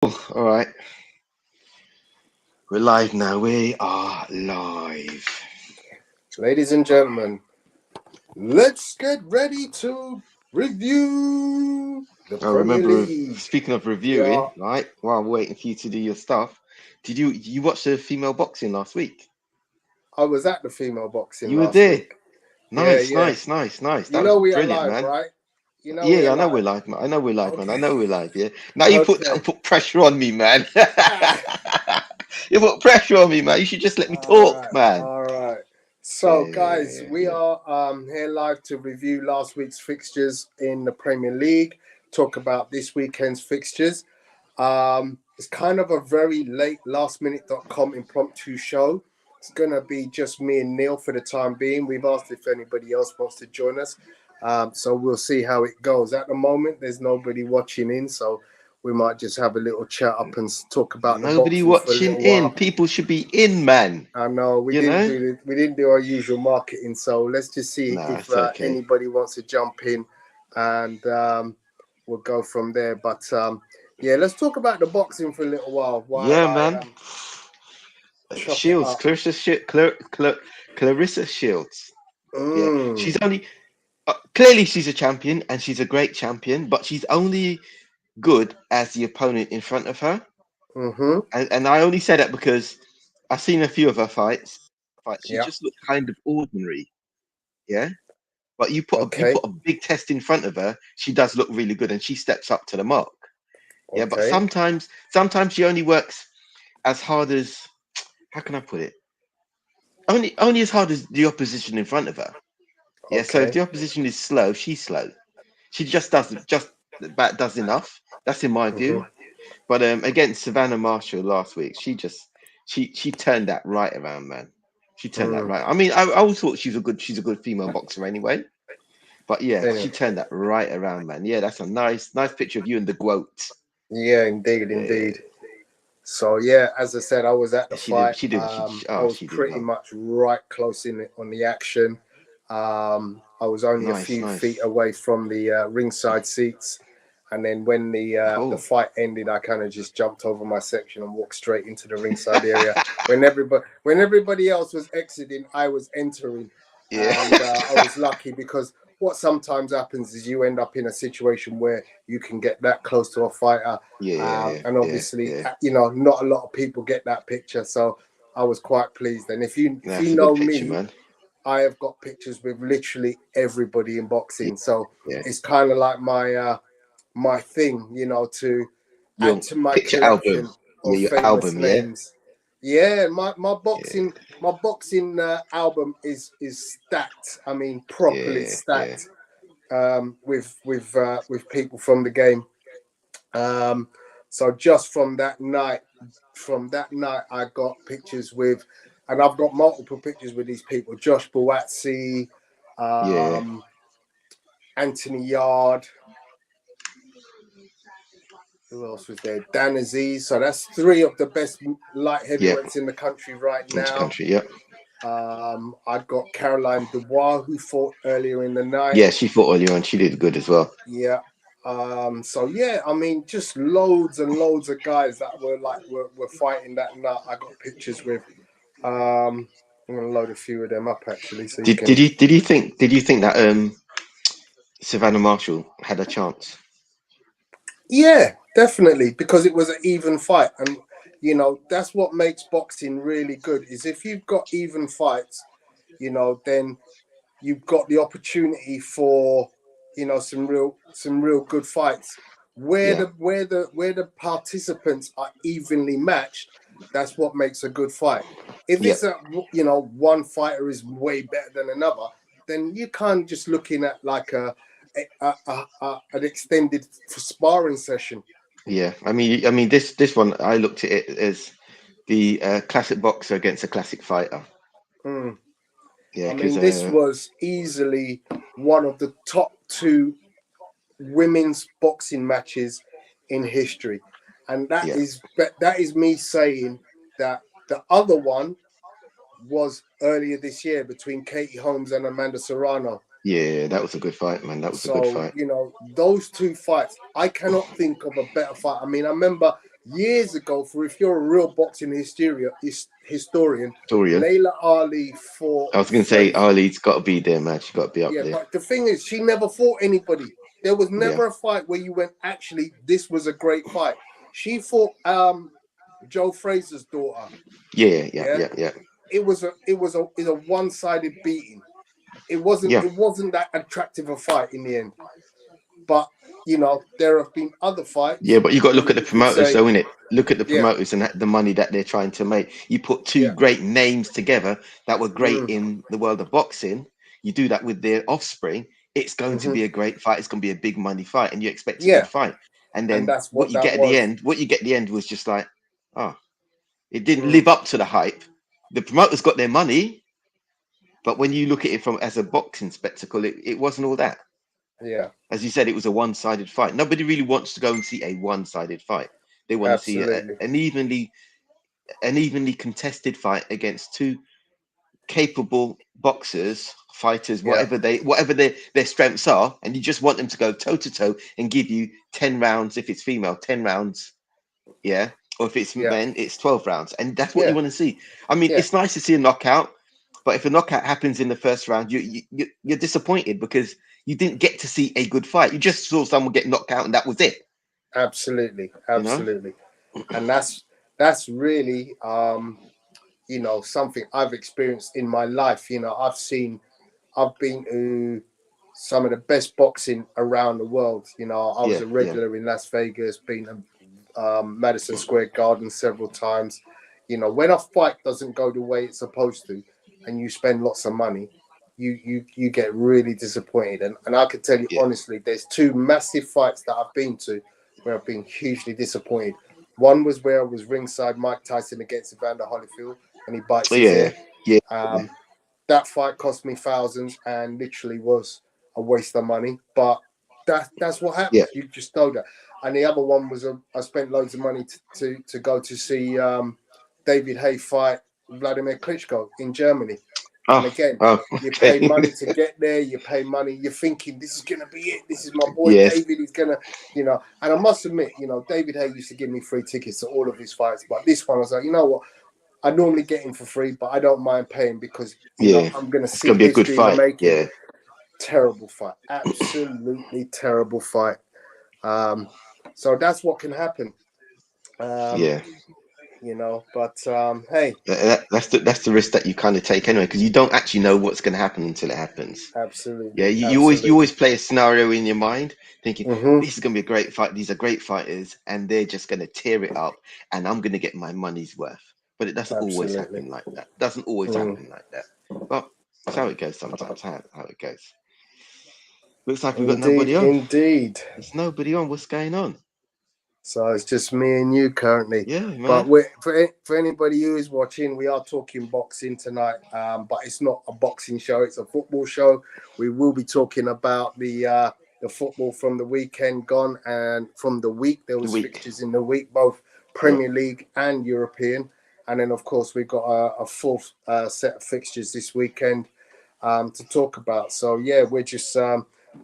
All right, we're live now. We are live. Ladies and gentlemen, let's get ready to review the I Premier remember League. speaking of We reviewing, are. right? While I'm waiting for you to do your stuff, did you watch the female boxing last week? I was at the female boxing You were last there. week. Yeah, Nice, yeah. nice, nice, nice. You That was know we are brilliant, live, man. right? You know Yeah, we yeah, are I know we're live. live, man. I know we're live, man. I Okay. know we're live. Yeah. Now you put Okay. put pressure on me, man. Ah, You put pressure on me, man. You should just let me all talk, right. man. All right. Yeah, So, yeah, guys, yeah, we yeah. are here live to review last week's fixtures in the Premier League. Talk about this weekend's fixtures. It's kind of a very late lastminute.com impromptu show. It's going to be just me and Neil for the time being. We've asked if anybody else wants to join us. So we'll see how it goes. At the moment, there's nobody watching in. So we might just have a little chat up and talk about the Nobody boxing for a watching little in. while. People should be in, man. I know we You didn't know? do our usual marketing. So let's just see Nah, if it's okay. anybody wants to jump in and we'll go from there. But yeah, let's talk about the boxing for a little while Yeah, I man. chop it Shields, up. Clarissa Shields. Yeah, Mm, she's only clearly she's a champion and she's a great champion, but she's only good as the opponent in front of her. mm-hmm. And I only say that because I've seen a few of her fights. She Yeah. just looked kind of ordinary. Yeah, but you Okay. put a big test in front of her, she does look really good and she steps up to the mark. Yeah, but Okay. sometimes she only works as hard as, how can I put it? Only as hard as the opposition in front of her. Yeah, so if Okay. the opposition is slow, she's slow. She just about does enough. That's in my Mm-hmm. view. But against Savannah Marshall last week, she turned that right around, man. She turned that Mm. right. I mean, I always thought she's a good female boxer anyway. But yeah, Anyway. she turned that right around, man. Yeah, that's a nice picture of you and the goat. Yeah, indeed, Yeah, indeed. So yeah, as I said, I was at the fight. she did. I was She did pretty well. much right close in on the action. I was only a Nice, few feet nice. away from the ringside seats, and then when the Oh, fight ended, I kind of just jumped over my section and walked straight into the ringside area. When everybody else was exiting, I was entering, yeah, and I was lucky because what sometimes happens is you end up in a situation where you can get that close to a fighter, and obviously, yeah. not a lot of people get that picture. So I was quite pleased. And if you That's a good know picture, me, man. I have got pictures with literally everybody in Yeah, boxing. So yeah. it's kind of like my thing, to add Your to my picture album. collection Yeah, of your famous album. Yeah, names. Yeah, my yeah, boxing album is stacked. I mean, properly yeah, yeah. stacked with people from the game. Um, so just from that night, I got pictures with, and I've got multiple pictures with these people: Josh Buatsi, Yeah, um, Anthony Yard. Who else was there? Dan Aziz. So that's three of the best light yeah. heavyweights in the country right Into now. country. Yeah, I got Caroline Dubois, who fought earlier in the night. yeah. She fought earlier on. She did good as well. Yeah. So yeah, I mean, just loads and loads of guys that were fighting that night. I got pictures with. I'm gonna load a few of them up actually, so you can. Did you think that Savannah Marshall had a chance? Yeah, definitely, because it was an even fight, and that's what makes boxing really good. Is if you've got even fights, then you've got the opportunity for some real good fights where Yeah, the participants are evenly matched. That's what makes a good fight. If yeah, it's one fighter is way better than another, then you can't just looking at like an extended sparring session. yeah. This one I looked at it as the classic boxer against a classic fighter. Mm. Yeah, I because mean, this was easily one of the top two women's boxing matches in history, and yeah, that is me saying that the other one was earlier this year between Katie Holmes and Amanda Serrano. yeah, that was a good fight, man. That was a good So fight. those two fights, I cannot think of a better fight. I mean, I remember years ago, for if you're a real boxing historian, Torian. Layla Ali fought I was going to say, Frazier. Ali's got to be there, man. She's got to be up Yeah, there. but the thing is, she never fought anybody. There was Yeah. never a fight where you went, actually, this was a great fight. She fought Joe Frazier's daughter. Yeah. It was a one-sided beating. It wasn't that attractive a fight in the end. But you know, there have been other fights. Yeah, but you got to look at the you could promoters, say, though, innit? Look at the yeah, promoters and the money that they're trying to make. You put two yeah, great names together that were great mm, in the world of boxing. You do that with their offspring. It's going to mhm, be a great fight. It's going to be a big money fight, and you expect a yeah, good fight. And and then that's what that what you get at the end was just like, oh, it didn't was. live up to the hype. The promoters got their money, but when you look at it from as a boxing spectacle, it wasn't all that. Yeah, As you said, it was a one-sided fight. Nobody really wants to go and see a one-sided fight. They want to see absolutely. an evenly contested fight against two capable boxers, fighters, Yeah, whatever their strengths are, and you just want them to go toe to toe and give you 10 rounds. If it's female, 10 rounds, yeah, or if it's yeah, men, it's 12 rounds, and that's what you yeah, want to see. I mean, yeah, it's nice to see a knockout, but if a knockout happens in the first round, you're disappointed because you didn't get to see a good fight. You just saw someone get knocked out, and that was it. absolutely, You know? absolutely. And that's really you know, something I've experienced in my life. You know, I've been to some of the best boxing around the world. You know, I was Yeah, a yeah, regular in Las Vegas, been to Madison Square Garden several times. You know, when a fight doesn't go the way it's supposed to, and you spend lots of money, you get really disappointed. And I can tell you yeah. honestly, there's two massive fights that I've been to where I've been hugely disappointed. One was where I was ringside, Mike Tyson against Evander Holyfield, and he bites Oh, his yeah, ear. yeah, Um, that fight cost me thousands and literally was a waste of money. But that's what yeah. happens. You just know that. And the other one was I spent loads of money to go to see David Haye fight Vladimir Klitschko in Germany. And Oh, again, oh, you pay okay. money to get there. You pay money. You're thinking this is gonna be it. This is my boy Yes, David. He's gonna, you know. And I must admit, you know, David Haye used to give me free tickets to all of his fights, but this one I was like, you know what? I normally get him for free, but I don't mind paying because you know yeah. I'm gonna It's see gonna be a good history in the fight. making. Yeah, Terrible fight, absolutely terrible fight. So that's what can happen. Um, yeah. you know, but hey, That's the risk that you kind of take anyway, because you don't actually know what's going to happen until it happens. Yeah, absolutely, you absolutely. always play a scenario in your mind, thinking Mm-hmm. this is going to be a great fight. These are great fighters, and they're just going to tear it up, and I'm going to get my money's worth. But it doesn't always Absolutely. happen like that. Doesn't always Mm. happen like that. But that's how it goes sometimes. How it goes. Looks like we've got Indeed, nobody on. indeed. There's nobody on. What's going on? So it's just me and you currently. Yeah, But man. for anybody who is watching, we are talking boxing tonight. But it's not a boxing show; it's a football show. We will be talking about the football from the weekend gone and from the week. There The was week. fixtures in the week, both Yeah. Premier League and European. And then, of course, we've got a full set of fixtures this weekend to talk about. So yeah, we're just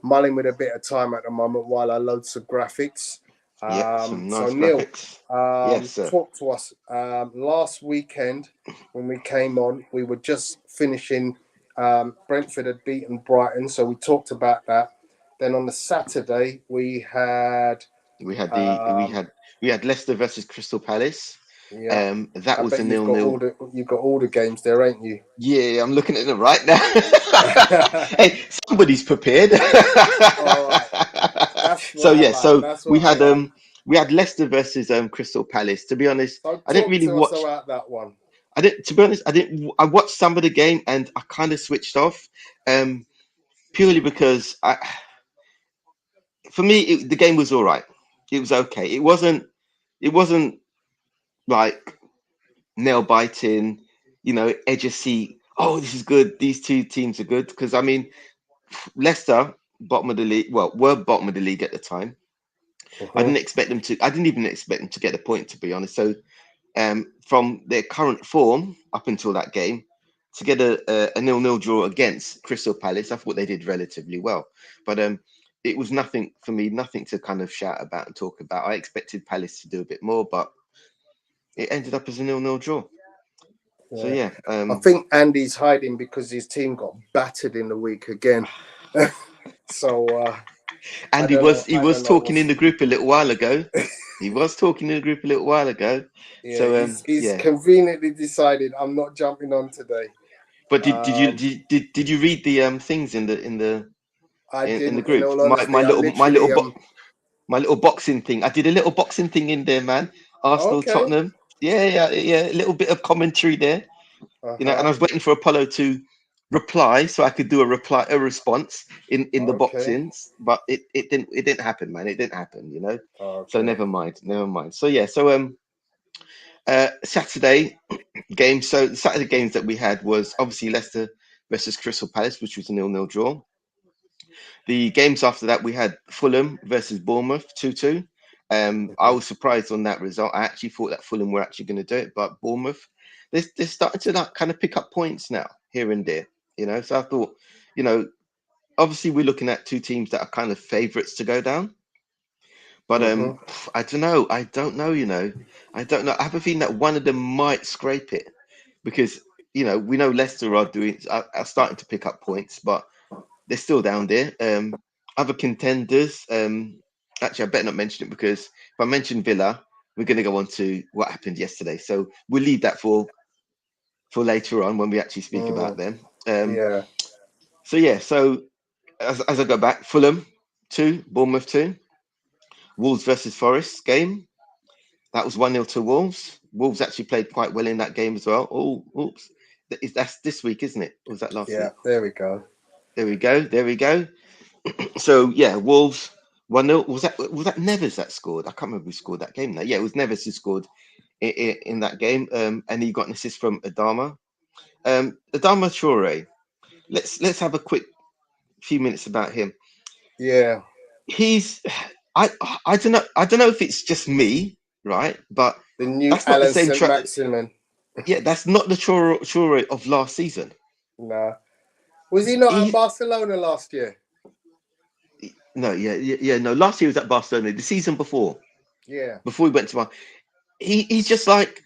mulling with a bit of time at the moment while I load some graphics. Yeah. Some So nice Neil, graphics. Yes, sir. talk to us. Last weekend when we came on, we were just finishing. Brentford had beaten Brighton, so we talked about that. Then on the Saturday we had We had um, we had Leicester versus Crystal Palace. yeah. That I was bet a you've got 0-0. all the games there, ain't you? Yeah, I'm looking at them right now. Hey, somebody's prepared. All right, that's So what I yeah, like. so That's what I like. we had Leicester versus Crystal Palace. To be honest, So I didn't talk really to us watch. about that one. I didn't. To be honest, I didn't. I watched some of the game and I kind of switched off, purely because for me, the game was all right. It was okay. It wasn't. It wasn't like nail biting, edge of seat. Oh, this is good. These two teams are good. Because I mean, Leicester, bottom of the league, well, were bottom of the league at the time. I Mhm. didn't expect them to. I didn't even expect them to get a point, to be honest. So, from their current form up until that game, to get a 0-0 draw against Crystal Palace, I thought they did relatively well. But it was nothing for me, nothing to kind of shout about and talk about. I expected Palace to do a bit more, but it ended up as a 0-0 draw. So Yeah. yeah, I think Andy's hiding because his team got battered in the week again. So and I don't know. he I was don't know talking in what's. the group a little while ago. He was talking in the group a little while ago. Yeah, So he's yeah. conveniently decided I'm not jumping on today. But Um, did you read the things in the I in the didn't. In group? all honesty, I literally My little boxing thing. I did a little boxing thing in there, man. Arsenal, Okay. Tottenham. Yeah. A little bit of commentary there, and I Uh-huh. was waiting for Apollo to reply so I could do a response in the Okay. boxings, but it didn't happen, man. It didn't happen, So Okay. never mind. So yeah, Saturday game. So the Saturday games that we had was obviously Leicester versus Crystal Palace, which was a 0-0 draw. The games after that, we had Fulham versus Bournemouth, 2-2. I was surprised on that result. I actually thought that Fulham were actually going to do it, but Bournemouth, they're starting to like kind of pick up points now here and there, So I thought, obviously we're looking at two teams that are kind of favourites to go down. But Mm-hmm. I don't know. I don't know. I don't know. I have a feeling that one of them might scrape it because we know Leicester are starting to pick up points, but they're still down there. Other contenders. Actually, I better not mention it because if I mention Villa, we're going to go on to what happened yesterday. So we'll leave that for later on when we actually speak about them. Yeah. So yeah. So as I go back, Fulham 2, Bournemouth 2, Wolves versus Forest game. That was 1-0 to Wolves. Wolves actually played quite well in that game as well. Oh, oops. That's this week, isn't it? Or was that last Yeah. week? There we go. There we go. There we go. So yeah, Wolves 1-0. Was that Neves that scored? I can't remember who scored that game now. Yeah, it was Neves who scored in that game. And he got an assist from Adama. Adama Traore. Let's have a quick few minutes about him. Yeah. He's I I don't know if it's just me, right? But The new that's not the Alan same St. Maximin. yeah, that's not the Traore of last season. Nah. Was he not at He Barcelona last year? no, yeah, no. Last year he was at Barcelona. The season before Yeah. he went to he's just like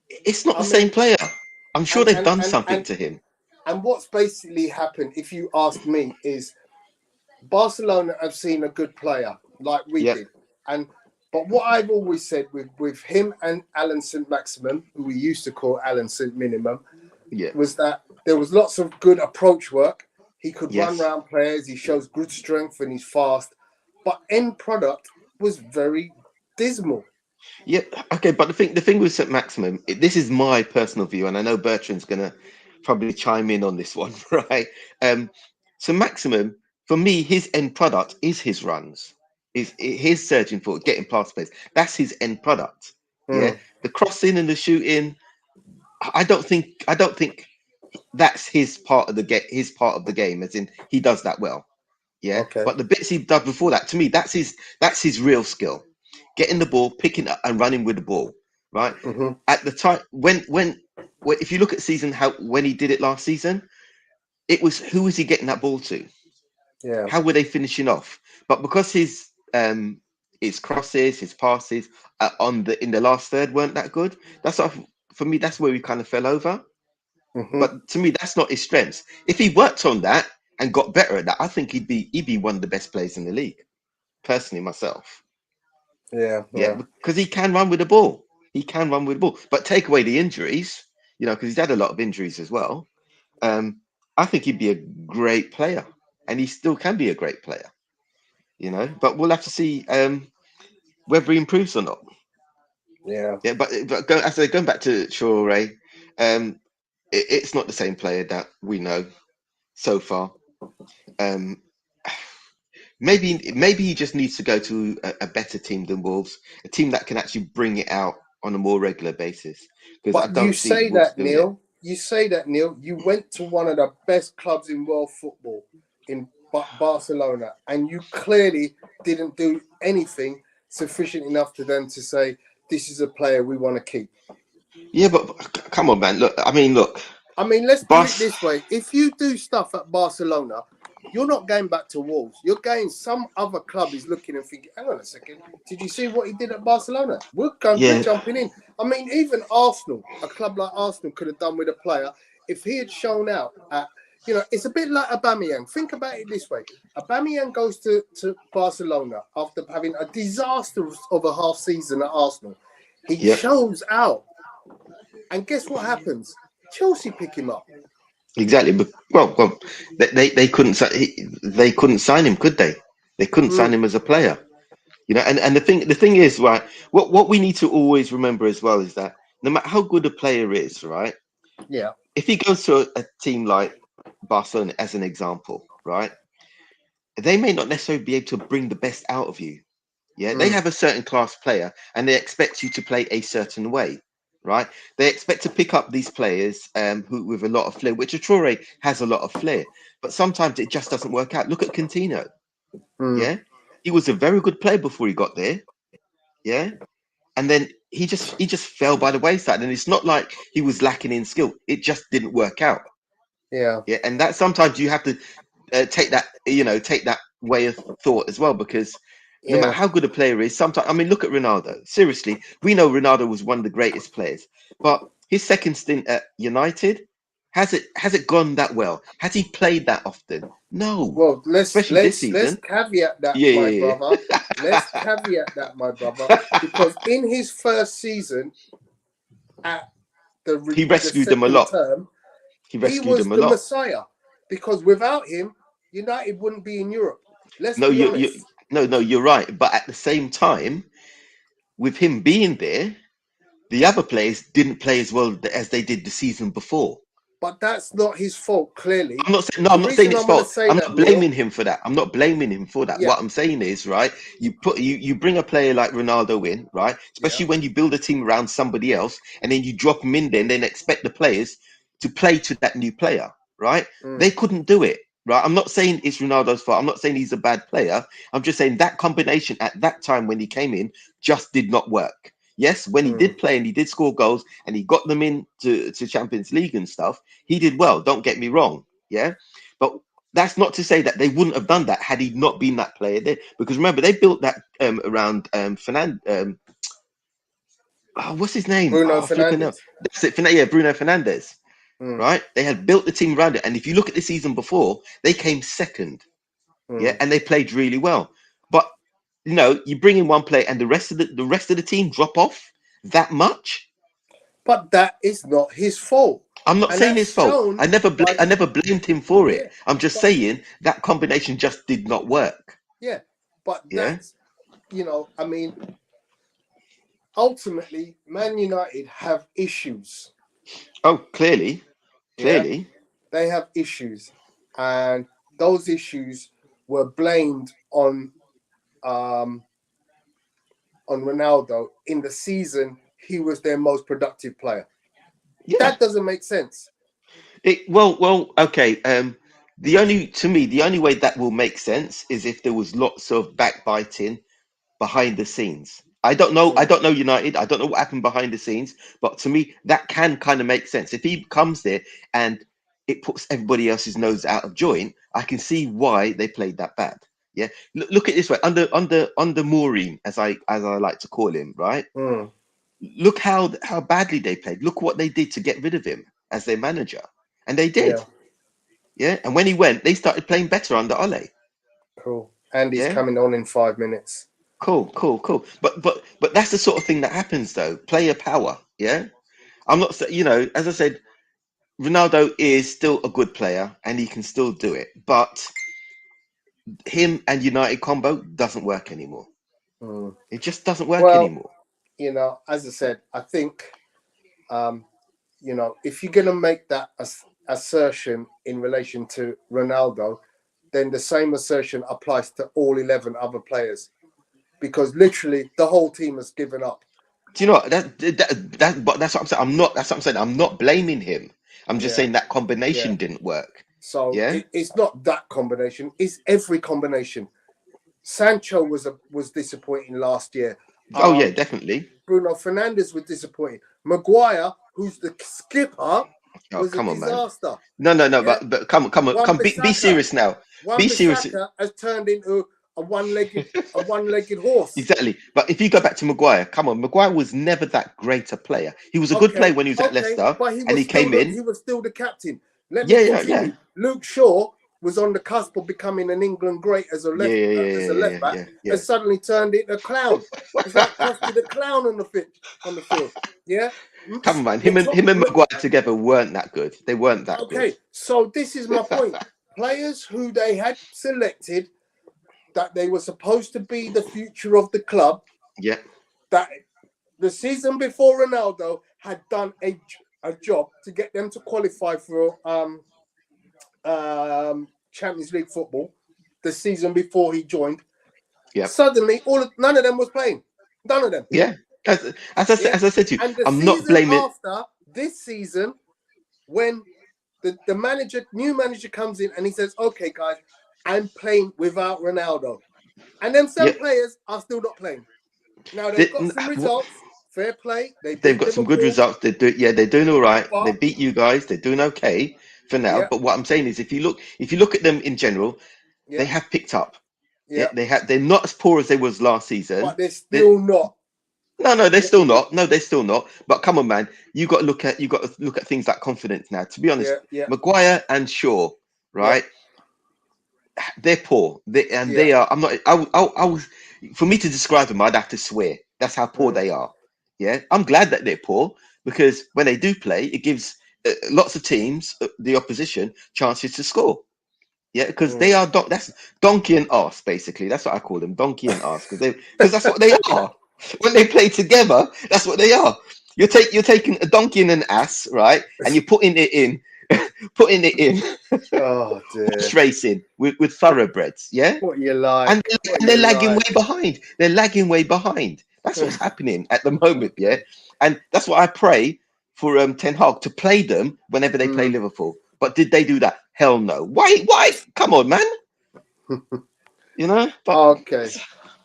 it's not I the same mean, player. I'm sure and they've and done and something and to him. and what's basically happened, if you ask me, is Barcelona have seen a good player like we Yeah, did, but what I've always said with him and Alan St. Maximum, who we used to call Alan St. Minimum, yeah, was that there was lots of good approach work. He could run yes, around players. He shows good strength and he's fast, but end product was very dismal. yeah. Okay, but the thing with St. Maximum, this is my personal view, and I know Bertrand's gonna probably chime in on this one, right? So Maximum, for me, his end product is his runs, is his surging forward, getting past space. That's his end product. Yeah, Hmm. the crossing and the shooting. I don't think that's his part of the game, as in he does that well. Yeah, Okay. but the bits he done before that, to me, that's his real skill, getting the ball, picking up, and running with the ball. Right Hmm. at the time when if you look at season how when he did it last season, it was who was he getting that ball to? Yeah. How were they finishing off? But because his crosses, his passes in the last third weren't that good. That's what, for me. That's where we kind of fell over. Hmm. But to me, that's not his strengths. If he worked on that and got better at that, I think he'd be one of the best players in the league. Personally, myself, Yeah. yeah, Yeah. because he can run with the ball. He can run with the ball, but take away the injuries, because he's had a lot of injuries as well. Um, I think he'd be a great player, and he still can be a great player. But we'll have to see whether he improves or not. Yeah. Yeah, but as I say, going back to Traore, it's not the same player that we know so far. Um, maybe he just needs to go to a better team than Wolves, a team that can actually bring it out on a more regular basis. Because I But you don't see say Wolves that, doing it. Neil. You say that, Neil. You went to one of the best clubs in world football in Barcelona, and you clearly didn't do anything sufficient enough to them to say, this is a player we want to keep. Yeah, but come on, man. Look, I mean, look, I mean, let's put it Bas. this way. If you do stuff at Barcelona, you're not going back to Wolves. You're going, some other club is looking and thinking, hang on a second, did you see what he did at Barcelona? We're Yeah, jumping in. I mean, even Arsenal, a club like Arsenal could have done with a player if he had shown out at, it's a bit like Aubameyang. Think about it this way. Aubameyang goes to Barcelona after having a disaster of a half season at Arsenal. He shows out. And guess what happens? Chelsea pick him up. Exactly. But well, they couldn't sign him, could they? They couldn't sign him as a player. And the thing is, right, what we need to always remember as well is that no matter how good a player is, right? Yeah. If he goes to a team like Barcelona, as an example, right? They may not necessarily be able to bring the best out of you. Yeah. They have a certain class player and they expect you to play a certain way. Right, they expect to pick up these players who with a lot of flair, which Traore has a lot of flair, but sometimes it just doesn't work out. Look at Coutinho. Yeah, he was a very good player before he got there. Yeah, and then he just fell by the wayside, and it's not like he was lacking in skill. It just didn't work out. Yeah, and that sometimes you have to take that way of thought as well, because no matter how good a player is, sometimes, I mean, look at Ronaldo. Seriously, we know Ronaldo was one of the greatest players, but his second stint at United, has it gone that well? Has he played that often? No. Well, especially this season. Let's caveat that, brother. Let's caveat that, my brother, because in his first season at he rescued them a lot. He was the Messiah, because without him, United wouldn't be in Europe. Let's be honest. No, you're right. But at the same time, with him being there, the other players didn't play as well as they did the season before. But that's not his fault, clearly. I'm not saying it's fault. I'm not blaming him for that. I'm not blaming him for that. Yeah. What I'm saying is, right, you bring a player like Ronaldo in, right, especially when you build a team around somebody else, and then you drop him in there and then expect the players to play to that new player, right? They couldn't do it. Right, I'm not saying it's Ronaldo's fault. I'm not saying he's a bad player. I'm just saying that combination at that time when he came in just did not work. Yes, when he did play and he did score goals and he got them into Champions League and stuff, he did well. Don't get me wrong. Yeah, but that's not to say that they wouldn't have done that had he not been that player there. Because remember, they built that around Fernandes. What's his name? Bruno Fernandes. That's it. Yeah, Bruno Fernandes. Right, they had built the team around it, and if you look at the season before, they came second, and they played really well. But you bring in one player, and the rest of the team drop off that much. But that is not his fault. I'm not saying his fault. I never blamed him for it. I'm just saying that combination just did not work. Yeah, but that's I mean, ultimately, Man United have issues. Oh, clearly. They have issues, and those issues were blamed on Ronaldo in the season he was their most productive player. That doesn't make sense. Okay. The only way that will make sense is if there was lots of backbiting behind the scenes. I don't know United. I don't know what happened behind the scenes, but to me, that can kind of make sense. If he comes there and it puts everybody else's nose out of joint, I can see why they played that bad. Yeah, look at it this way: under Maureen, as I like to call him, right? Look how badly they played. Look what they did to get rid of him as their manager, and they did. Yeah, and when he went, they started playing better under Ole. Cool, and he's coming on in 5 minutes. Cool. But that's the sort of thing that happens, though. Player power, yeah. I'm not, as I said, Ronaldo is still a good player and he can still do it, but him and United combo doesn't work anymore. It just doesn't work anymore. As I said, I think, if you're gonna make that assertion in relation to Ronaldo, then the same assertion applies to all 11 other players. Because literally the whole team has given up. Do you know what? That's what I'm saying. That's what I'm saying. I'm not blaming him. I'm just saying that combination didn't work. So it's not that combination. It's every combination. Sancho was disappointing last year. Definitely. Bruno Fernandes was disappointing. Maguire, who's the skipper, was a disaster. Man. No. Yeah? But come on. Be serious now. Be serious. Has turned into one-legged horse. Exactly. But if you go back to Maguire, come on, Maguire was never that great a player. He was a good player Okay, when he was at Leicester, but he and was he still came in. the captain. Let me Yeah, yeah, yeah. continue. Luke Shaw was on the cusp of becoming an England great as a left back, and suddenly turned into a clown. It's like Costa the clown on the field. Yeah. Come on, man. Him and Maguire together weren't that good. They weren't that good. Okay, so this is my point. Players who they had selected that they were supposed to be the future of the club. Yeah. That the season before Ronaldo had done a job to get them to qualify for Champions League football. The season before he joined. Yeah. Suddenly, none of them was playing. None of them. Yeah. As I said to you, and the I'm not blaming. After this season, when the new manager comes in and he says, "Okay, guys, I'm playing without Ronaldo," and them same players are still not playing. Now they've got some results. Fair play. They've got some good results. They're doing all right. They beat you guys. They're doing okay for now. Yeah. But what I'm saying is, if you look at them in general, they have picked up. Yeah, they're not as poor as they was last season. But they're still not. No, they're still not. No, they're still not. But come on, man, you got to look at things like confidence now. To be honest, Maguire and Shaw, right? Yeah. They're poor. They are. I'm not. I was. For me to describe them, I'd have to swear. That's how poor they are. Yeah, I'm glad that they're poor because when they do play, it gives lots of teams, the opposition, chances to score. Yeah, because they are that's donkey and arse, basically. That's what I call them, donkey and arse, because that's what they are. When they play together, that's what they are. You're taking a donkey and an ass, right? And you're putting it in. Oh dear. Racing with thoroughbreds, yeah. What you like? And they're lagging way behind. They're lagging way behind. That's what's happening at the moment, yeah. And that's what I pray for Ten Hag to play them whenever they play Liverpool. But did they do that? Hell no. Why? Come on, man. You know. But, okay.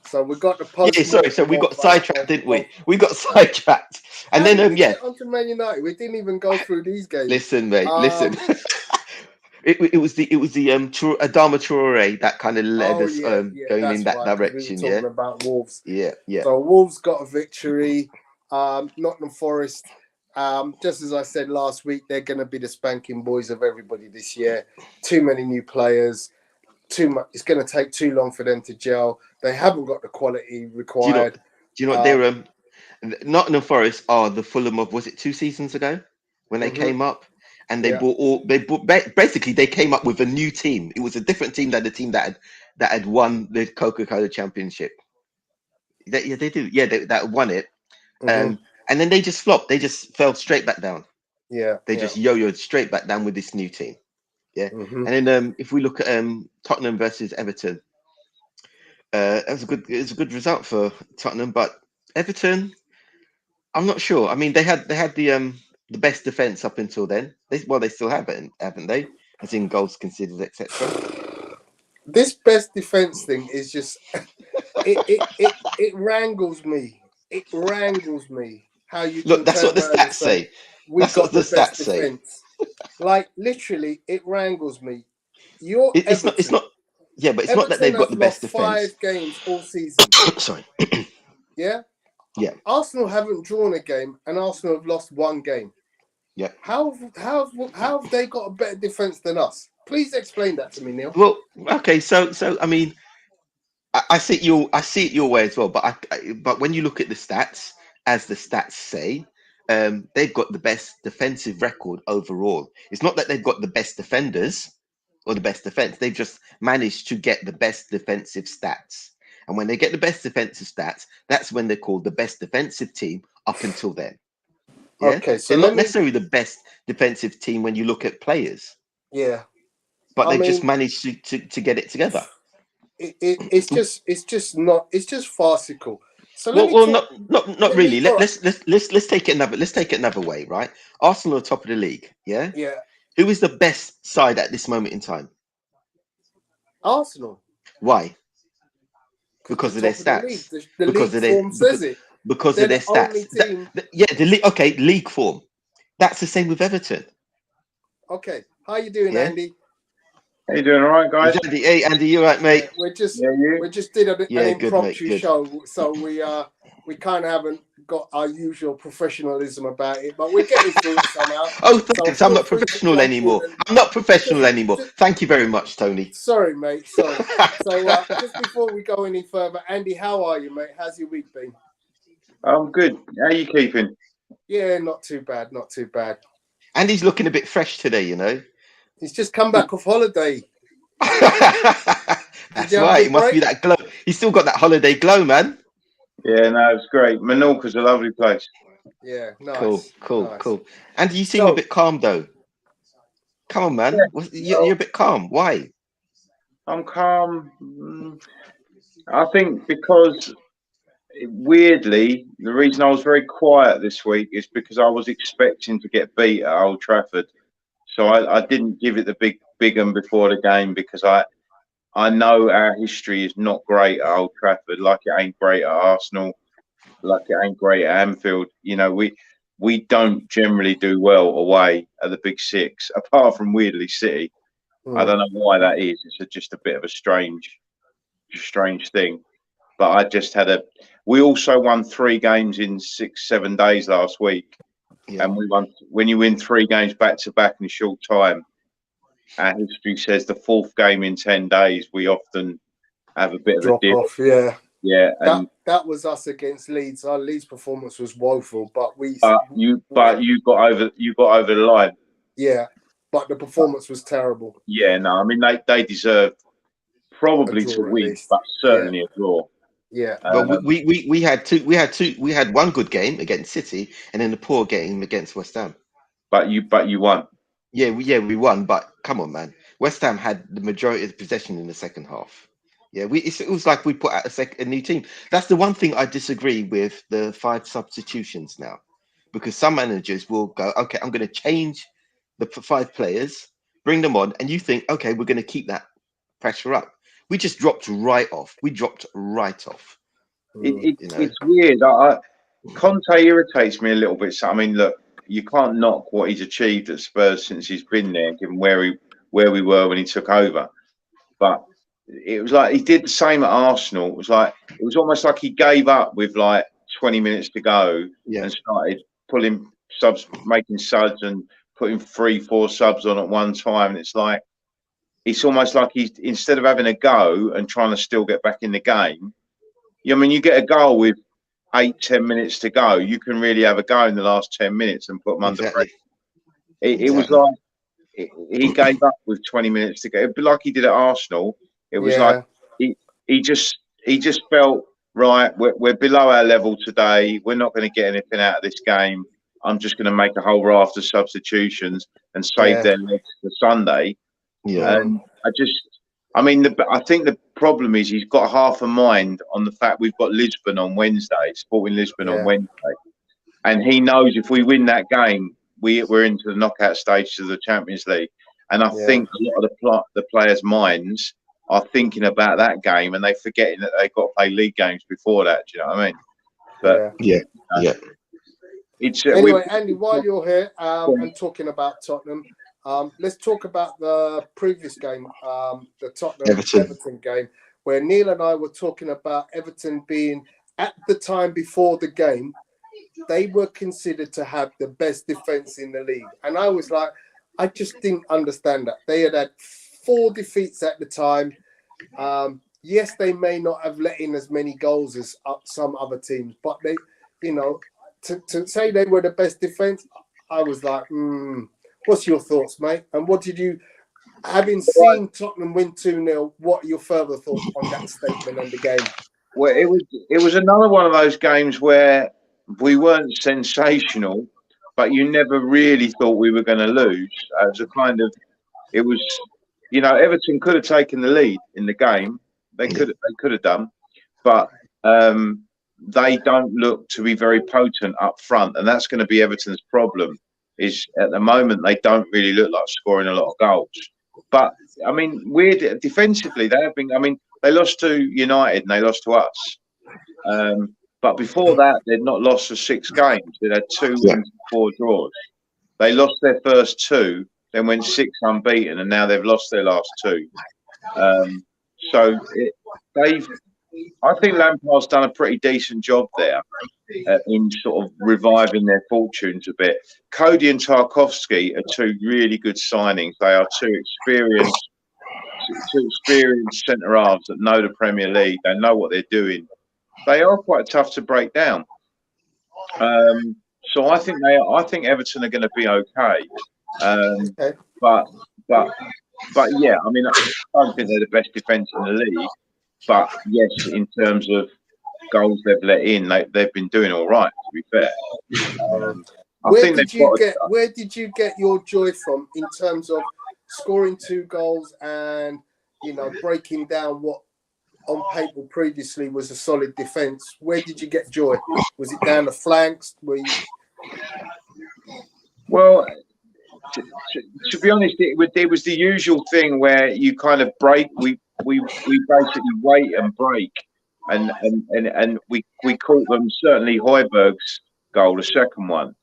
So we got the post. Yeah, sorry. So we got sidetracked, didn't we? We got sidetracked, and then onto Man United. We didn't even go through these games. Listen, mate. Listen. It was the Adama Traore that kind of led us going in that direction. We were talking about Wolves. Yeah. So Wolves got a victory. Nottingham Forest. Just as I said last week, they're going to be the spanking boys of everybody this year. Too many new players. Too much. It's going to take too long for them to gel. They haven't got the quality required. Do you know what they're Nottingham Forest are the Fulham of, was it 2 seasons ago when they came up and they basically they came up with a new team. It was a different team than the team that had won the Coca-Cola Championship. They do. Yeah, that won it. And then they just flopped. They just fell straight back down. Yeah. They just yo-yoed straight back down with this new team. Yeah. And then if we look at Tottenham versus Everton, it was a good result for Tottenham, but Everton, I'm not sure. I mean, they had the best defense up until then. They still have it, haven't they? As in goals considered, etc. This best defense thing is just it wrangles me. It wrangles me how you look. That's what the stats say. That's what the stats say. Like literally, it wrangles me. It's not. Yeah, but it's not that they've got the best defense. 5 games all season. Sorry. Yeah. Yeah. Arsenal haven't drawn a game, and Arsenal have lost 1 game. Yeah. How have they got a better defense than us? Please explain that to me, Neil. Well, okay. So I mean, I see it your way as well. But when you look at the stats, as the stats say, they've got the best defensive record overall. It's not that they've got the best defenders or the best defense. They've just managed to get the best defensive stats. And when they get the best defensive stats, that's when they're called the best defensive team up until then. Yeah? Okay, so they're not necessarily the best defensive team when you look at players. Yeah. But they've just managed to get it together. It's just farcical. So not really. Let's take it another way, right? Arsenal are top of the league, yeah? Yeah. Who is the best side at this moment in time? Arsenal. Why? Because of their stats. Because of their says it. Because of their stats. League form. That's the same with Everton. Okay. How you doing, Andy? How you doing? All right, guys? Andy, hey, Andy, you right, mate? Yeah, we just you? did an Yeah, good, mate, impromptu good. show, so we kind of haven't got our usual professionalism about it, but we're getting through it somehow. Oh, thanks. I'm feel not free to professional jump anymore. in and I'm not professional just- anymore. Thank you very much, Tony. Sorry, mate. Sorry. So just before we go any further, Andy, how are you, mate? How's your week been? I'm good. How you keeping? Yeah, not too bad. Not too bad. Andy's looking a bit fresh today, you know. He's just come back off holiday. That's you have a right. good It must be break? that glow. He's still got that holiday glow, man. Yeah, no, it's great. Menorca's a lovely place. Yeah, nice. Cool. Nice. Andy, you seem a bit calm though. Come on, man. You're a bit calm. Why? I'm calm. I think because weirdly, the reason I was very quiet this week is because I was expecting to get beat at Old Trafford, so I didn't give it the big one before the game because I know our history is not great at Old Trafford, like it ain't great at Arsenal, like it ain't great at Anfield. You know, we don't generally do well away at the Big Six, apart from weirdly City. I don't know why that is. It's just a bit of a strange thing. But I just had we also won 3 games in 6-7 days last week. Yeah. And we won. When you win 3 games back to back in a short time, our history says the 4th game in 10 days, we often have a bit of drop a dip. off. Yeah. Yeah, and that was us against Leeds. Our Leeds performance was woeful, but you got over the line. Yeah, but the performance was terrible. Yeah, no, I mean they deserved probably to win, but certainly a draw. Yeah, but we had one good game against City and then a poor game against West Ham. But you won. Yeah, we won. But come on, man, West Ham had the majority of the possession in the second half. Yeah, it was like we put out a new team. That's the one thing I disagree with the 5 substitutions now, because some managers will go, okay, I'm going to change the 5 players, bring them on, and you think, okay, we're going to keep that pressure up. We just dropped right off. It's weird. Conte irritates me a little bit. So I mean, look, you can't knock what he's achieved at Spurs since he's been there, given where we were when he took over. But it was like he did the same at Arsenal. It was almost like he gave up with like 20 minutes to go and started pulling subs, making subs, and putting 3-4 subs on at one time. And it's almost like he's, instead of having a go and trying to still get back in the game. I mean, you get a goal with 8-10 minutes to go, you can really have a go in the last 10 minutes and put them under pressure. It was like he gave up with 20 minutes to go. It'd be like he did at Arsenal. It was like he just felt, right, we're below our level today. We're not going to get anything out of this game. I'm just going to make a whole raft of substitutions and save their legs for Sunday. Yeah. And I think the problem is he's got half a mind on the fact we've got Lisbon on Wednesday, Sporting Lisbon on Wednesday. And he knows if we win that game, we're into the knockout stages of the Champions League. And I think a lot of the players' minds are thinking about that game, and they're forgetting that they've got to play league games before that. Do you know what I mean? But it's anyway, Andy, while you're here and talking about Tottenham, let's talk about the previous game, the Tottenham Everton game, where Neil and I were talking about Everton being, at the time before the game, they were considered to have the best defense in the league. And I was like, I just didn't understand that. They had 4 defeats at the time. Yes, they may not have let in as many goals as some other teams, but they, to say they were the best defense, I was like, what's your thoughts, mate? And what did you, having seen Tottenham win 2-0, what are your further thoughts on that statement and the game? Well, it was another one of those games where we weren't sensational, but you never really thought we were going to lose. It was, Everton could have taken the lead in the game. They could have done, but they don't look to be very potent up front, and that's going to be Everton's problem. Is at the moment they don't really look like scoring a lot of goals. But I mean, weird defensively, they have been. I mean, they lost to United and they lost to us. But before that, they'd not lost for 6 games. They had 2 wins and 4 draws. They lost their first 2 then went 6 unbeaten, and now they've lost their last 2. So I think Lampard's done a pretty decent job there in sort of reviving their fortunes a bit. Cody and Tarkowski are 2 really good signings. They are 2 experienced centre halves that know the Premier League. They know what they're doing. They are quite tough to break down. So I think Everton are going to be okay. But yeah, I mean, I don't think they're the best defence in the league. But yes, in terms of goals they've let in, they've been doing all right, to be fair. Where did you get your joy from in terms of scoring 2 goals and, you know, breaking down what on paper previously was a solid defence? Where did you get joy? Was it down the flanks? Well, to be honest, it was the usual thing where you kind of break. We basically wait and break, and we caught them. Certainly, Højbjerg's goal, the second one,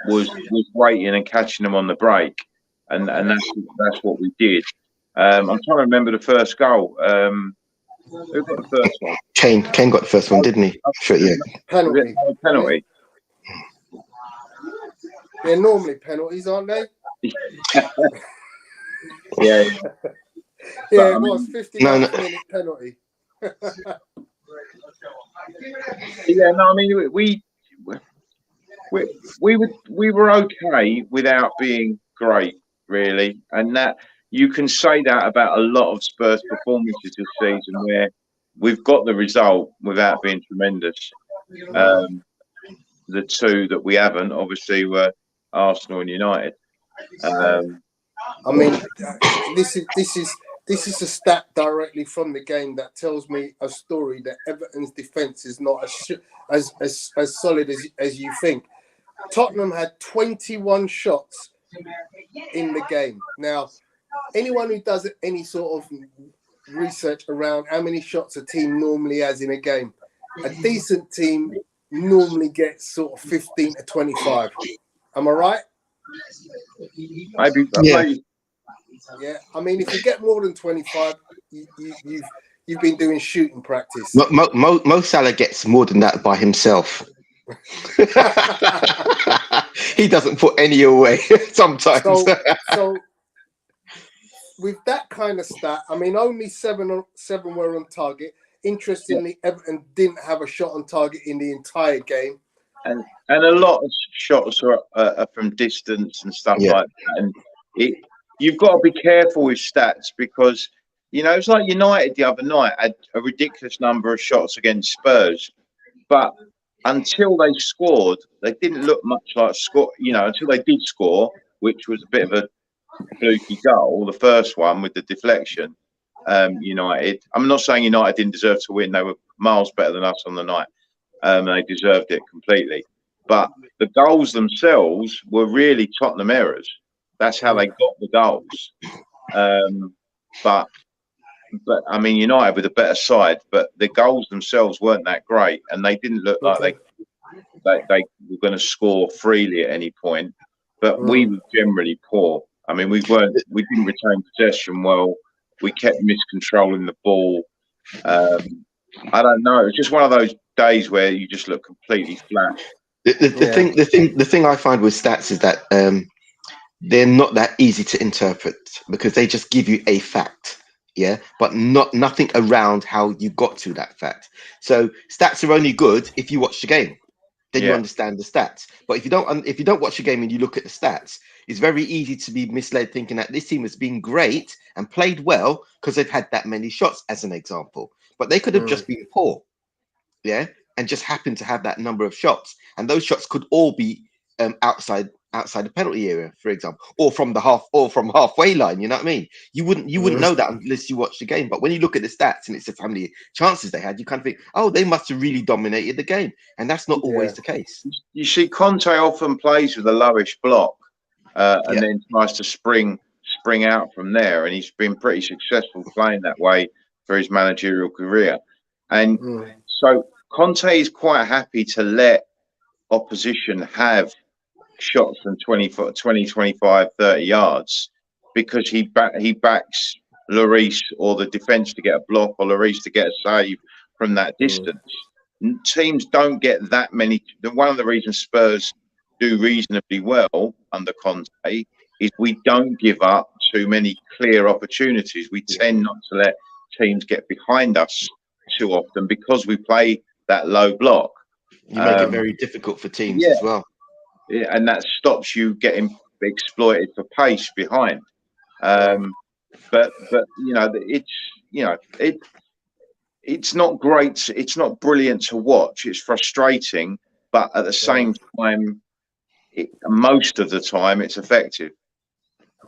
was waiting and catching them on the break, and that's what we did. I'm trying to remember the first goal. Who got the first one? Kane got the first one, didn't he? Sure, yeah. Penalty. Penalty. They're normally penalties, aren't they? Yeah. Yeah, it was 59th minute penalty. Yeah, no, I mean we were okay without being great, really, and that you can say that about a lot of Spurs performances this season, where we've got the result without being tremendous. The 2 that we haven't, obviously, were Arsenal and United. I mean, this is a stat directly from the game that tells me a story that Everton's defence is not as solid as you think. Tottenham had 21 shots in the game. Now, anyone who does any sort of research around how many shots a team normally has in a game, a decent team normally gets sort of 15 to 25. Am I right? Maybe. Yeah. I mean, if you get more than 25, you've been doing shooting practice. Mo Salah gets more than that by himself. He doesn't put any away sometimes. So with that kind of stat, I mean, only 7 were on target. Interestingly, Everton didn't have a shot on target in the entire game. And a lot of shots are from distance and stuff like that. And you've got to be careful with stats because, you know, it's like United the other night had a ridiculous number of shots against Spurs. But until they scored, they didn't look much like score. You know, until they did score, which was a bit of a fluky goal, the first one with the deflection. United. I'm not saying United didn't deserve to win. They were miles better than us on the night. They deserved it completely. But the goals themselves were really Tottenham errors. That's how they got the goals. But I mean, United with a better side, but the goals themselves weren't that great, and they didn't look like they were going to score freely at any point. But we were generally poor. I mean, we didn't retain possession well. We kept miscontrolling the ball. I don't know. It's just one of those days where you just look completely flat. The thing I find with stats is that they're not that easy to interpret because they just give you a fact, but nothing around how you got to that fact. So stats are only good if you watch the game, then you understand the stats. But if you don't watch the game and you look at the stats, it's very easy to be misled thinking that this team has been great and played well because they've had that many shots, as an example. But they could have just been poor, and just happened to have that number of shots, and those shots could all be outside the penalty area, for example, or from halfway line. You know what I mean? You wouldn't know that unless you watch the game. But when you look at the stats and it says how many chances they had, you kind of think, oh, they must have really dominated the game, and that's not always the case. You see, Conte often plays with a lowish block, and then tries to spring out from there, and he's been pretty successful playing that way for his managerial career. And so Conte is quite happy to let opposition have shots from 20 foot, 20, 25, 30 yards because he backs Lloris or the defence to get a block or Lloris to get a save from that distance. Teams don't get that many. One of the reasons Spurs do reasonably well under Conte is we don't give up too many clear opportunities. We tend not to let teams get behind us too often because we play that low block. You make it very difficult for teams as well. Yeah, and that stops you getting exploited for pace behind. But you know, it's not great. It's not brilliant to watch. It's frustrating, but at the same time, most of the time, it's effective.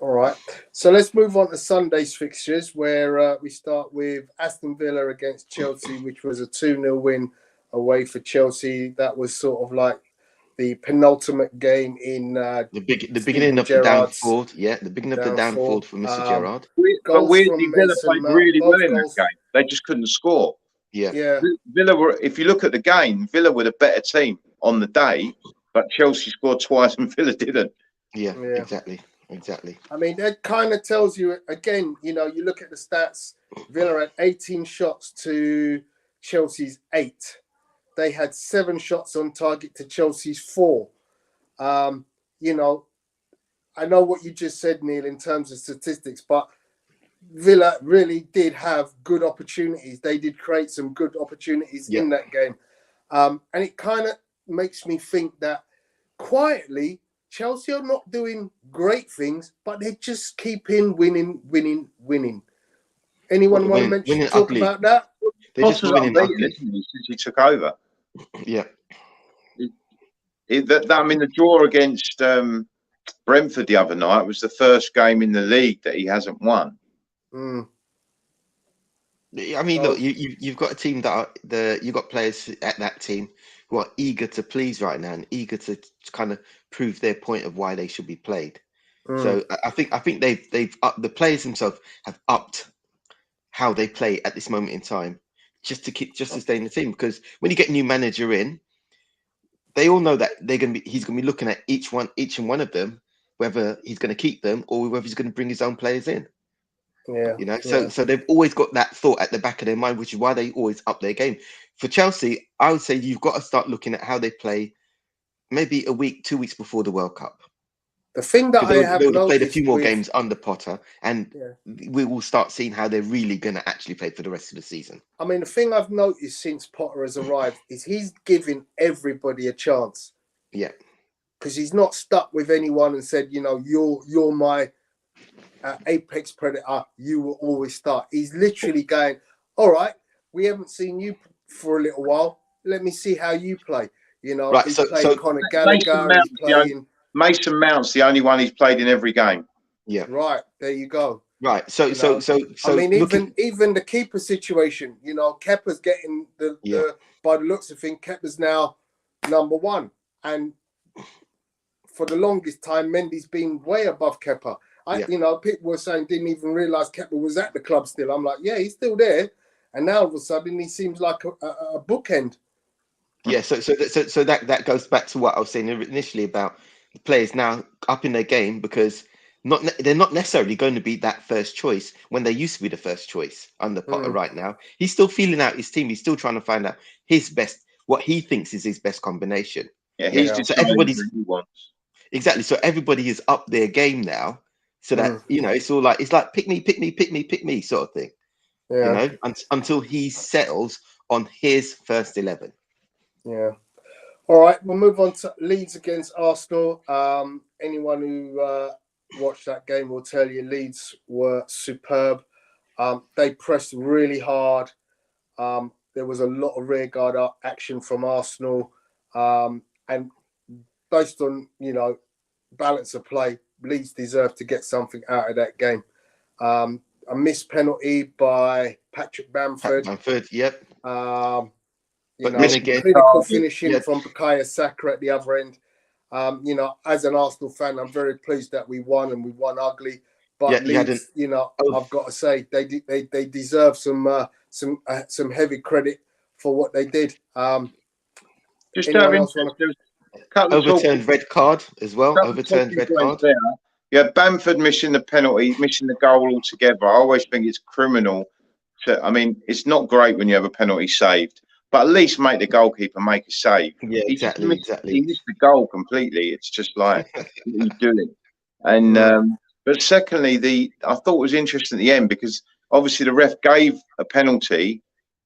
All right. So let's move on to Sunday's fixtures, where we start with Aston Villa against Chelsea, which was a 2-0 win away for Chelsea. That was sort of like the penultimate game in the beginning of the downfall. Yeah, the beginning of the downfall for Mr. Gerrard. But weirdly, Villa played really well in that game. They just couldn't score. Yeah. Villa were. If you look at the game, Villa were the better team on the day, but Chelsea scored twice and Villa didn't. Yeah. Exactly. I mean, that kind of tells you again. You know, you look at the stats. Villa had 18 shots to Chelsea's 8. They had 7 shots on target to Chelsea's 4. You know, I know what you just said, Neil, in terms of statistics, but Villa really did have good opportunities. They did create some good opportunities in that game. And it kind of makes me think that quietly, Chelsea are not doing great things, but they're just keeping winning. Anyone want to talk about that? They're just winning ugly since he took over. Yeah. I mean, the draw against Brentford the other night was the first game in the league that he hasn't won. I mean, look, you've got a team you've got players at that team who are eager to please right now and eager to kind of prove their point of why they should be played. So I think they've the players themselves have upped how they play at this moment in time just to stay in the team, because when you get a new manager in, they all know that he's gonna be looking at each and one of them, whether he's going to keep them or whether he's going to bring his own players in. Yeah, you know, so they've always got that thought at the back of their mind, which is why they always up their game. For Chelsea, I would say you've got to start looking at how they play, maybe a week, 2 weeks before the World Cup. The thing that I have noticed, played a few more games under Potter, and we will start seeing how they're really going to actually play for the rest of the season. I mean, the thing I've noticed since Potter has arrived is he's giving everybody a chance. Yeah, because he's not stuck with anyone and said, you know, you're my apex predator. You will always start. He's literally going, all right, we haven't seen you for a little while. Let me see how you play. You know, right. He's So Conor Gallagher. Mason Mount's the only one he's played in every game. Yeah. Right. There you go. Right. So I mean, even the keeper situation, you know, Kepa's getting the by the looks of things, Kepa's now number 1. And for the longest time, Mendy's been way above Kepa. You know, people were saying didn't even realise Kepa was at the club still. I'm like, yeah, he's still there. And now all of a sudden he seems like a bookend. Yeah, so that goes back to what I was saying initially about the players now up in their game, because they're not necessarily going to be that first choice when they used to be the first choice under Potter right now. He's still feeling out his team. He's still trying to find out what he thinks is his best combination. Yeah, so everybody's exactly. So everybody is up their game now, so that you know it's like pick me sort of thing. Yeah. You know, until he settles on his first 11. Yeah. All right, we'll move on to Leeds against Arsenal. Anyone who watched that game will tell you Leeds were superb. They pressed really hard. There was a lot of rearguard action from Arsenal. And based on, you know, balance of play, Leeds deserved to get something out of that game. A missed penalty by Patrick Bamford. Yep. You know, critical finishing from Bukayo Saka at the other end. You know, as an Arsenal fan, I'm very pleased that we won, and we won ugly. But Leeds, you know, I've got to say they deserve some Just heavy credit for what they did. couple of talking, Overturned red card as well. couple of Overturned talking red points card. there. Yeah, Bamford missing the penalty, missing the goal altogether. I always think it's criminal. I mean, it's not great when you have a penalty saved, but at least make the goalkeeper make a save. Yeah, He just exactly, he missed the goal completely. It's just like, what are you doing? And but secondly, I thought it was interesting at the end because obviously the ref gave a penalty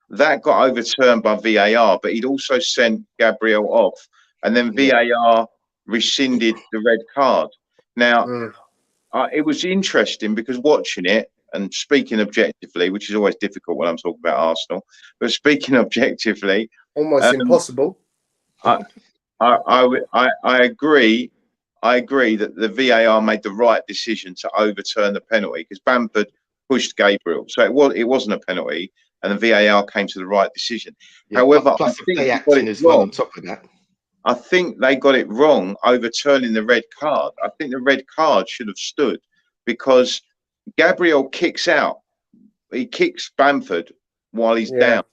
that got overturned by VAR, but he'd also sent Gabriel off, and then VAR rescinded the red card. Now, it was interesting because watching it and speaking objectively, which is always difficult when I'm talking about Arsenal, but speaking objectively, almost impossible. I agree. I agree that the VAR made the right decision to overturn the penalty because Bamford pushed Gabriel, so it wasn't a penalty, and the VAR came to the right decision. Yeah, However, plus I the think play they got acting it as well wrong. on top of that. I think they got it wrong overturning the red card. I think the red card should have stood because Gabriel kicks out. He kicks Bamford while he's down.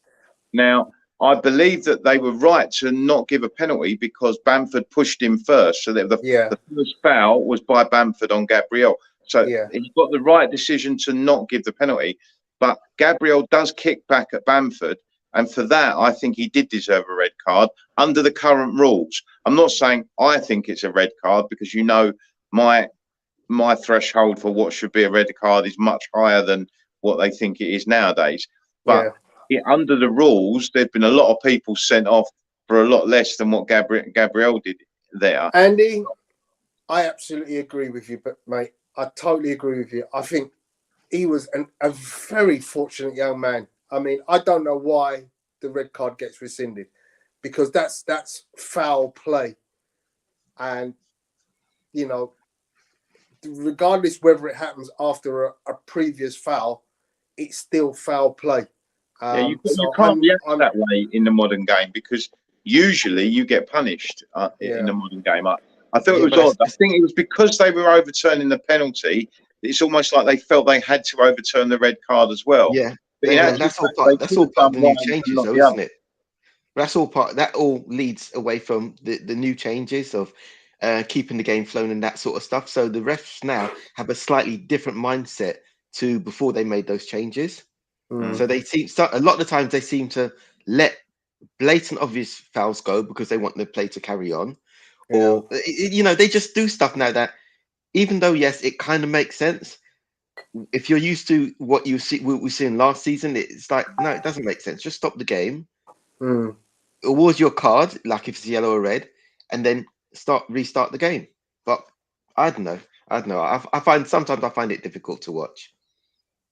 Now, I believe that they were right to not give a penalty because Bamford pushed him first. So that the first foul was by Bamford on Gabriel. So he got the right decision to not give the penalty. But Gabriel does kick back at Bamford. And for that, I think he did deserve a red card under the current rules. I'm not saying I think it's a red card because, you know, my threshold for what should be a red card is much higher than what they think it is nowadays. But under the rules, there've been a lot of people sent off for a lot less than what Gabriel did there. Andy, I absolutely agree with you, but mate, I totally agree with you. I think he was a very fortunate young man. I mean, I don't know why the red card gets rescinded because that's foul play. And, you know, regardless whether it happens after a previous foul, it's still foul play. You can't react that way in the modern game because usually you get punished in the modern game. I thought it was odd. I think it was because they were overturning the penalty. It's almost like they felt they had to overturn the red card as well. Yeah, but that's all part of the new changes, though, isn't it? That's all part. That all leads away from the new changes of keeping the game flowing and that sort of stuff. So the refs now have a slightly different mindset to before they made those changes. So they seem a lot of the times they seem to let blatant obvious fouls go because they want the play to carry on, or you know, they just do stuff now that even though yes, it kind of makes sense. If you're used to what we seen last season, it's like no, it doesn't make sense. Just stop the game. Awards your card, like if it's yellow or red, and then restart the game. But I don't know. I find it difficult to watch.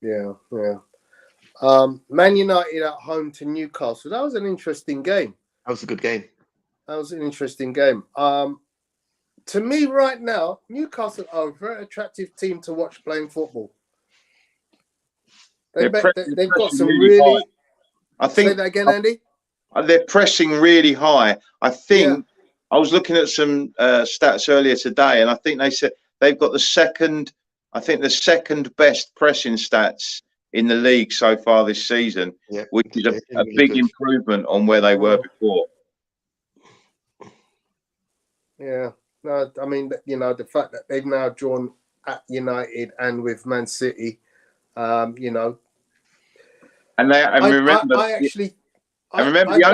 Yeah. Man United at home to Newcastle. That was an interesting game. That was a good game. To me, right now, Newcastle are a very attractive team to watch playing football. They've got some really. I think. Say that again, Andy. They're pressing really high. I think I was looking at some stats earlier today, and I think they said they've got the second best pressing stats in the league so far this season, which is a big improvement on where they were before. Yeah, no, I mean, you know, the fact that they've now drawn at United and with Man City, you know, and remember the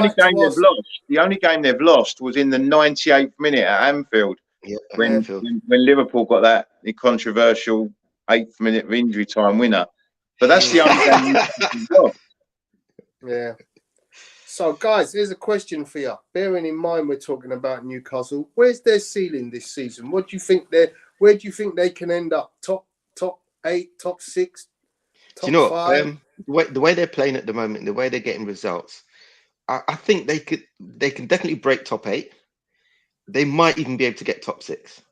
only game they've lost was in the 98th minute at Anfield, when Liverpool got that controversial 8th minute of injury time winner. But that's the only game you've lost. Yeah. So, guys, here's a question for you. Bearing in mind we're talking about Newcastle, where's their ceiling this season? Where do you think they can end up? Top 8, top 6, top 5? The way they're playing at the moment, the way they're getting results, I think they can definitely break top 8. They might even be able to get top 6.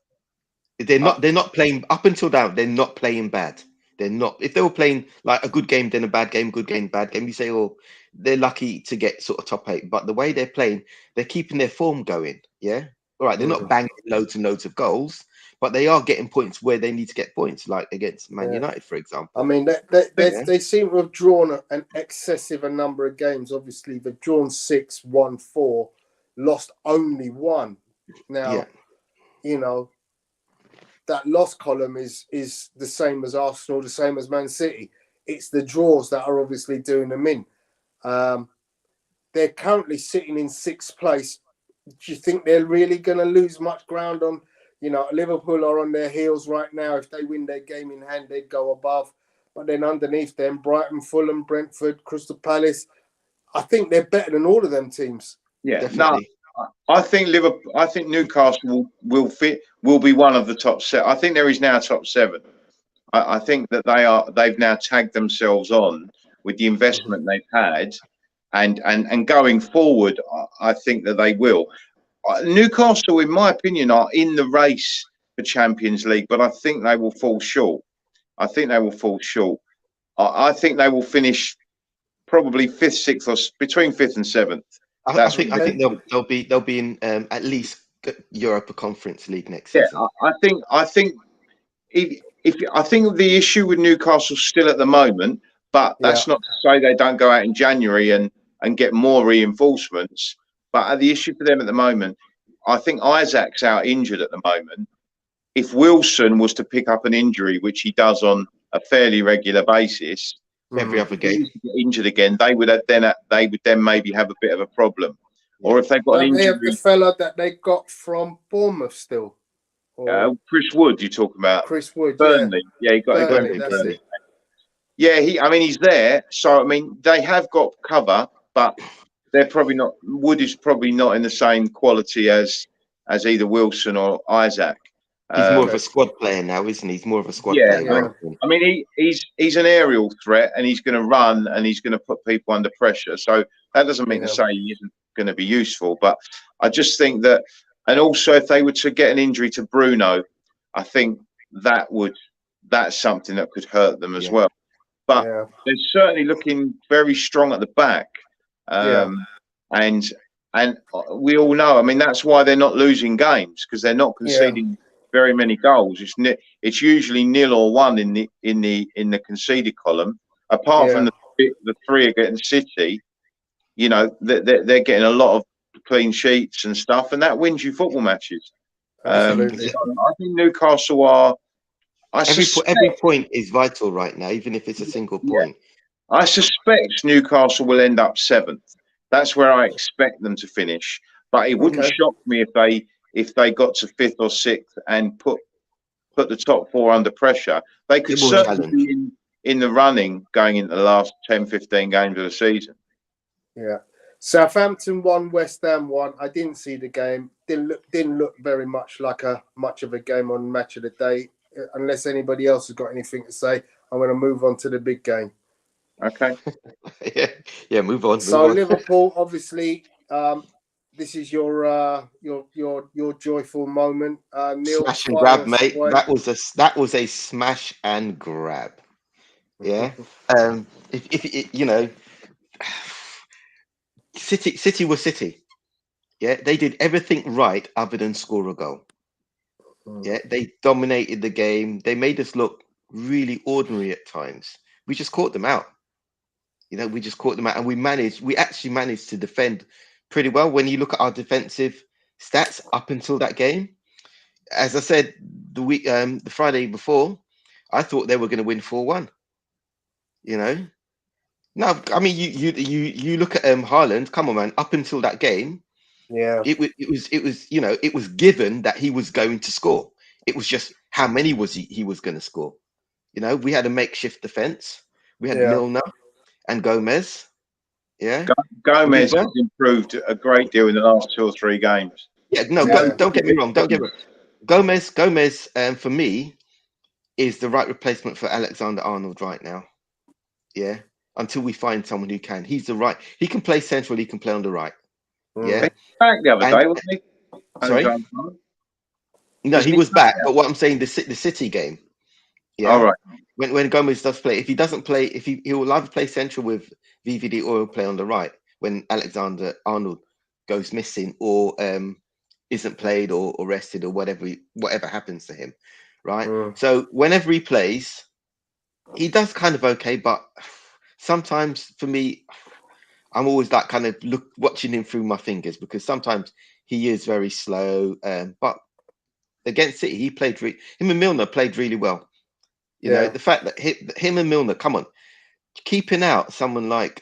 They're not playing up until now. They're not playing bad. They're not. If they were playing like a good game, then a bad game, good game, bad game, you say, oh, they're lucky to get sort of top 8. But the way they're playing, they're keeping their form going. Yeah. All right. They're not banging loads and loads of goals, but they are getting points where they need to get points, like against Man United, for example. I mean, they seem to have drawn an excessive number of games. Obviously, they've drawn 6, won 4, lost only 1. Now, Yeah. you know, that loss column is the same as Arsenal, the same as Man City. It's the draws that are obviously doing them in. They're currently sitting in sixth place. Do you think they're really going to lose much ground on? You know, Liverpool are on their heels right now. If they win their game in hand, they'd go above. But then underneath them, Brighton, Fulham, Brentford, Crystal Palace, I think they're better than all of them teams. Yeah, Definitely. no, I think Liverpool. I think Newcastle will be one of the top seven. I think there is now top seven. I think that they've now tagged themselves on with the investment they've had, and going forward, I think that they will. Newcastle, in my opinion, are in the race for Champions League, but I think they will fall short. I think they will fall short. I think they will finish probably fifth, sixth, or between fifth and seventh. I think they'll be in at least Europa Conference League next season. I think if I think the issue with Newcastle still at the moment, but that's not to say they don't go out in January and get more reinforcements. But the issue for them at the moment, I think Isaac's out injured at the moment. If Wilson was to pick up an injury, which he does on a fairly regular basis, Every other game, get injured again, they would then maybe have a bit of a problem. Yeah. Or if they've got an Don't they have injury, the fella that they got from Bournemouth still? Chris Wood, you're talking about Chris Wood, Burnley. Yeah, he got Burnley, him that's Burnley. it. Yeah, he's there. So I mean, they have got cover, but they're probably not. Wood is probably not in the same quality as either Wilson or Isaac. he's more of a squad player now, isn't he? He's more of a squad Yeah, player. I mean, he's an aerial threat, and he's going to run, and he's going to put people under pressure. So that doesn't mean to say he isn't going to be useful. But I just think that, and also if they were to get an injury to Bruno, I think that's something that could hurt them as well. But they're certainly looking very strong at the back. And we all know, I mean, that's why they're not losing games, because they're not conceding very many goals. It's usually 0 or 1 in the conceded column. Apart from the three against City, you know, they're getting a lot of clean sheets and stuff, and that wins you football matches. Absolutely. I think Newcastle are. Every point is vital right now, even if it's a single point. I suspect Newcastle will end up 7th. That's where I expect them to finish. But it wouldn't shock me if they got to 5th or 6th and put the top 4 under pressure. They could certainly be in the running going into the last 10, 15 games of the season. Yeah. Southampton 1, West Ham 1. I didn't see the game. Didn't look very much like much of a game on Match of the Day. Unless anybody else has got anything to say, I'm going to move on to the big game. Okay. Yeah, move on. Liverpool, obviously, this is your joyful moment. Neil, smash and grab, mate. That was a smash and grab. Yeah. If you know, City was City. Yeah, they did everything right other than score a goal. Yeah, they dominated the game. They made us look really ordinary at times. We just caught them out. You know, we just caught them out, and we actually managed to defend pretty well. When you look at our defensive stats up until that game, as I said the Friday before, I thought they were going to win 4-1. You know, no, I mean you look at Haaland. Come on, man. Up until that game, it was you know, it was given that he was going to score. It was just how many was he was going to score. You know, we had a makeshift defense. We had Milner and Gomez. Yeah, Gomez has improved a great deal in the last 2 or 3 games. Yeah, no, don't get me wrong. Don't get me wrong. Gomez, for me, is the right replacement for Alexander-Arnold right now. Yeah, until we find someone who can. He's the right. He can play central. He can play on the right. Yeah. Back the other day, wasn't he? Sorry. No, he was back. But what I'm saying, the City game. Yeah. All right. When Gomez does play, if he doesn't play, he will either play central with VVD or he'll play on the right when Alexander-Arnold goes missing or isn't played or rested or whatever happens to him, right? So whenever he plays, he does kind of okay, but sometimes for me, I'm always like kind of watching him through my fingers because sometimes he is very slow. But against City, he played. Him and Milner played really well. You know, the fact that him and Milner, come on, keeping out someone like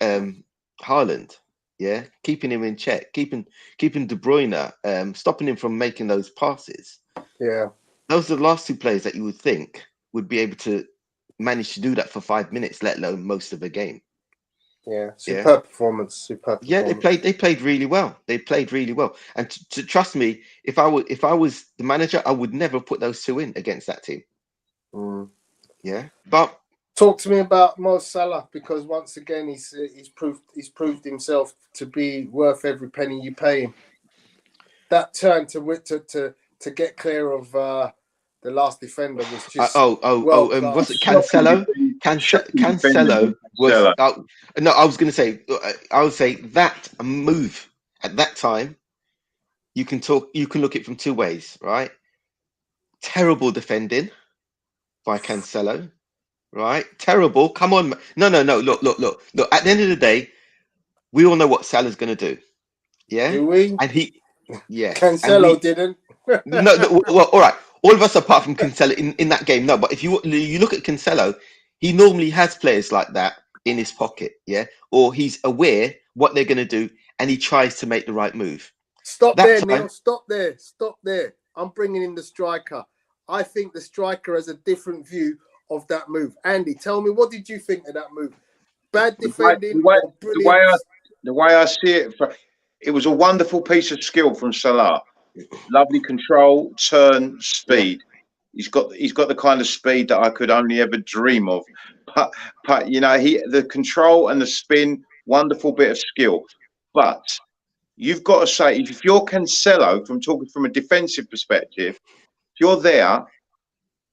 Haaland, yeah, keeping him in check, keeping De Bruyne, stopping him from making those passes. Yeah, those are the last two players that you would think would be able to manage to do that for 5 minutes, let alone most of the game. Yeah, superb performance. Superb. Yeah, they played really well. They played really well. And to trust me, if I was the manager, I would never put those two in against that team. Yeah, but talk to me about Mo Salah, because once again he's proved himself to be worth every penny you pay him. That turn to get clear of the last defender was just was it Cancelo? Cancelo was no. I was going to say, I would say that a move at that time. You can look at it from two ways, right? Terrible defending by Cancelo, right? Terrible. Come on, no. Look. At the end of the day, we all know what Salah's going to do. Yeah, do we? And Cancelo didn't. no, well, all right. All of us apart from Cancelo in that game, no. But if you look at Cancelo, he normally has players like that in his pocket, yeah, or he's aware what they're going to do, and he tries to make the right move. Stop there, Neil. Stop there. I'm bringing in the striker. I think the striker has a different view of that move. Andy, tell me, what did you think of that move? Bad defending or brilliant? The way I see it, it was a wonderful piece of skill from Salah. Lovely control, turn, speed. He's got the kind of speed that I could only ever dream of. But you know, the control and the spin, wonderful bit of skill. But you've got to say, if you're Cancelo, talking from a defensive perspective, if you're there,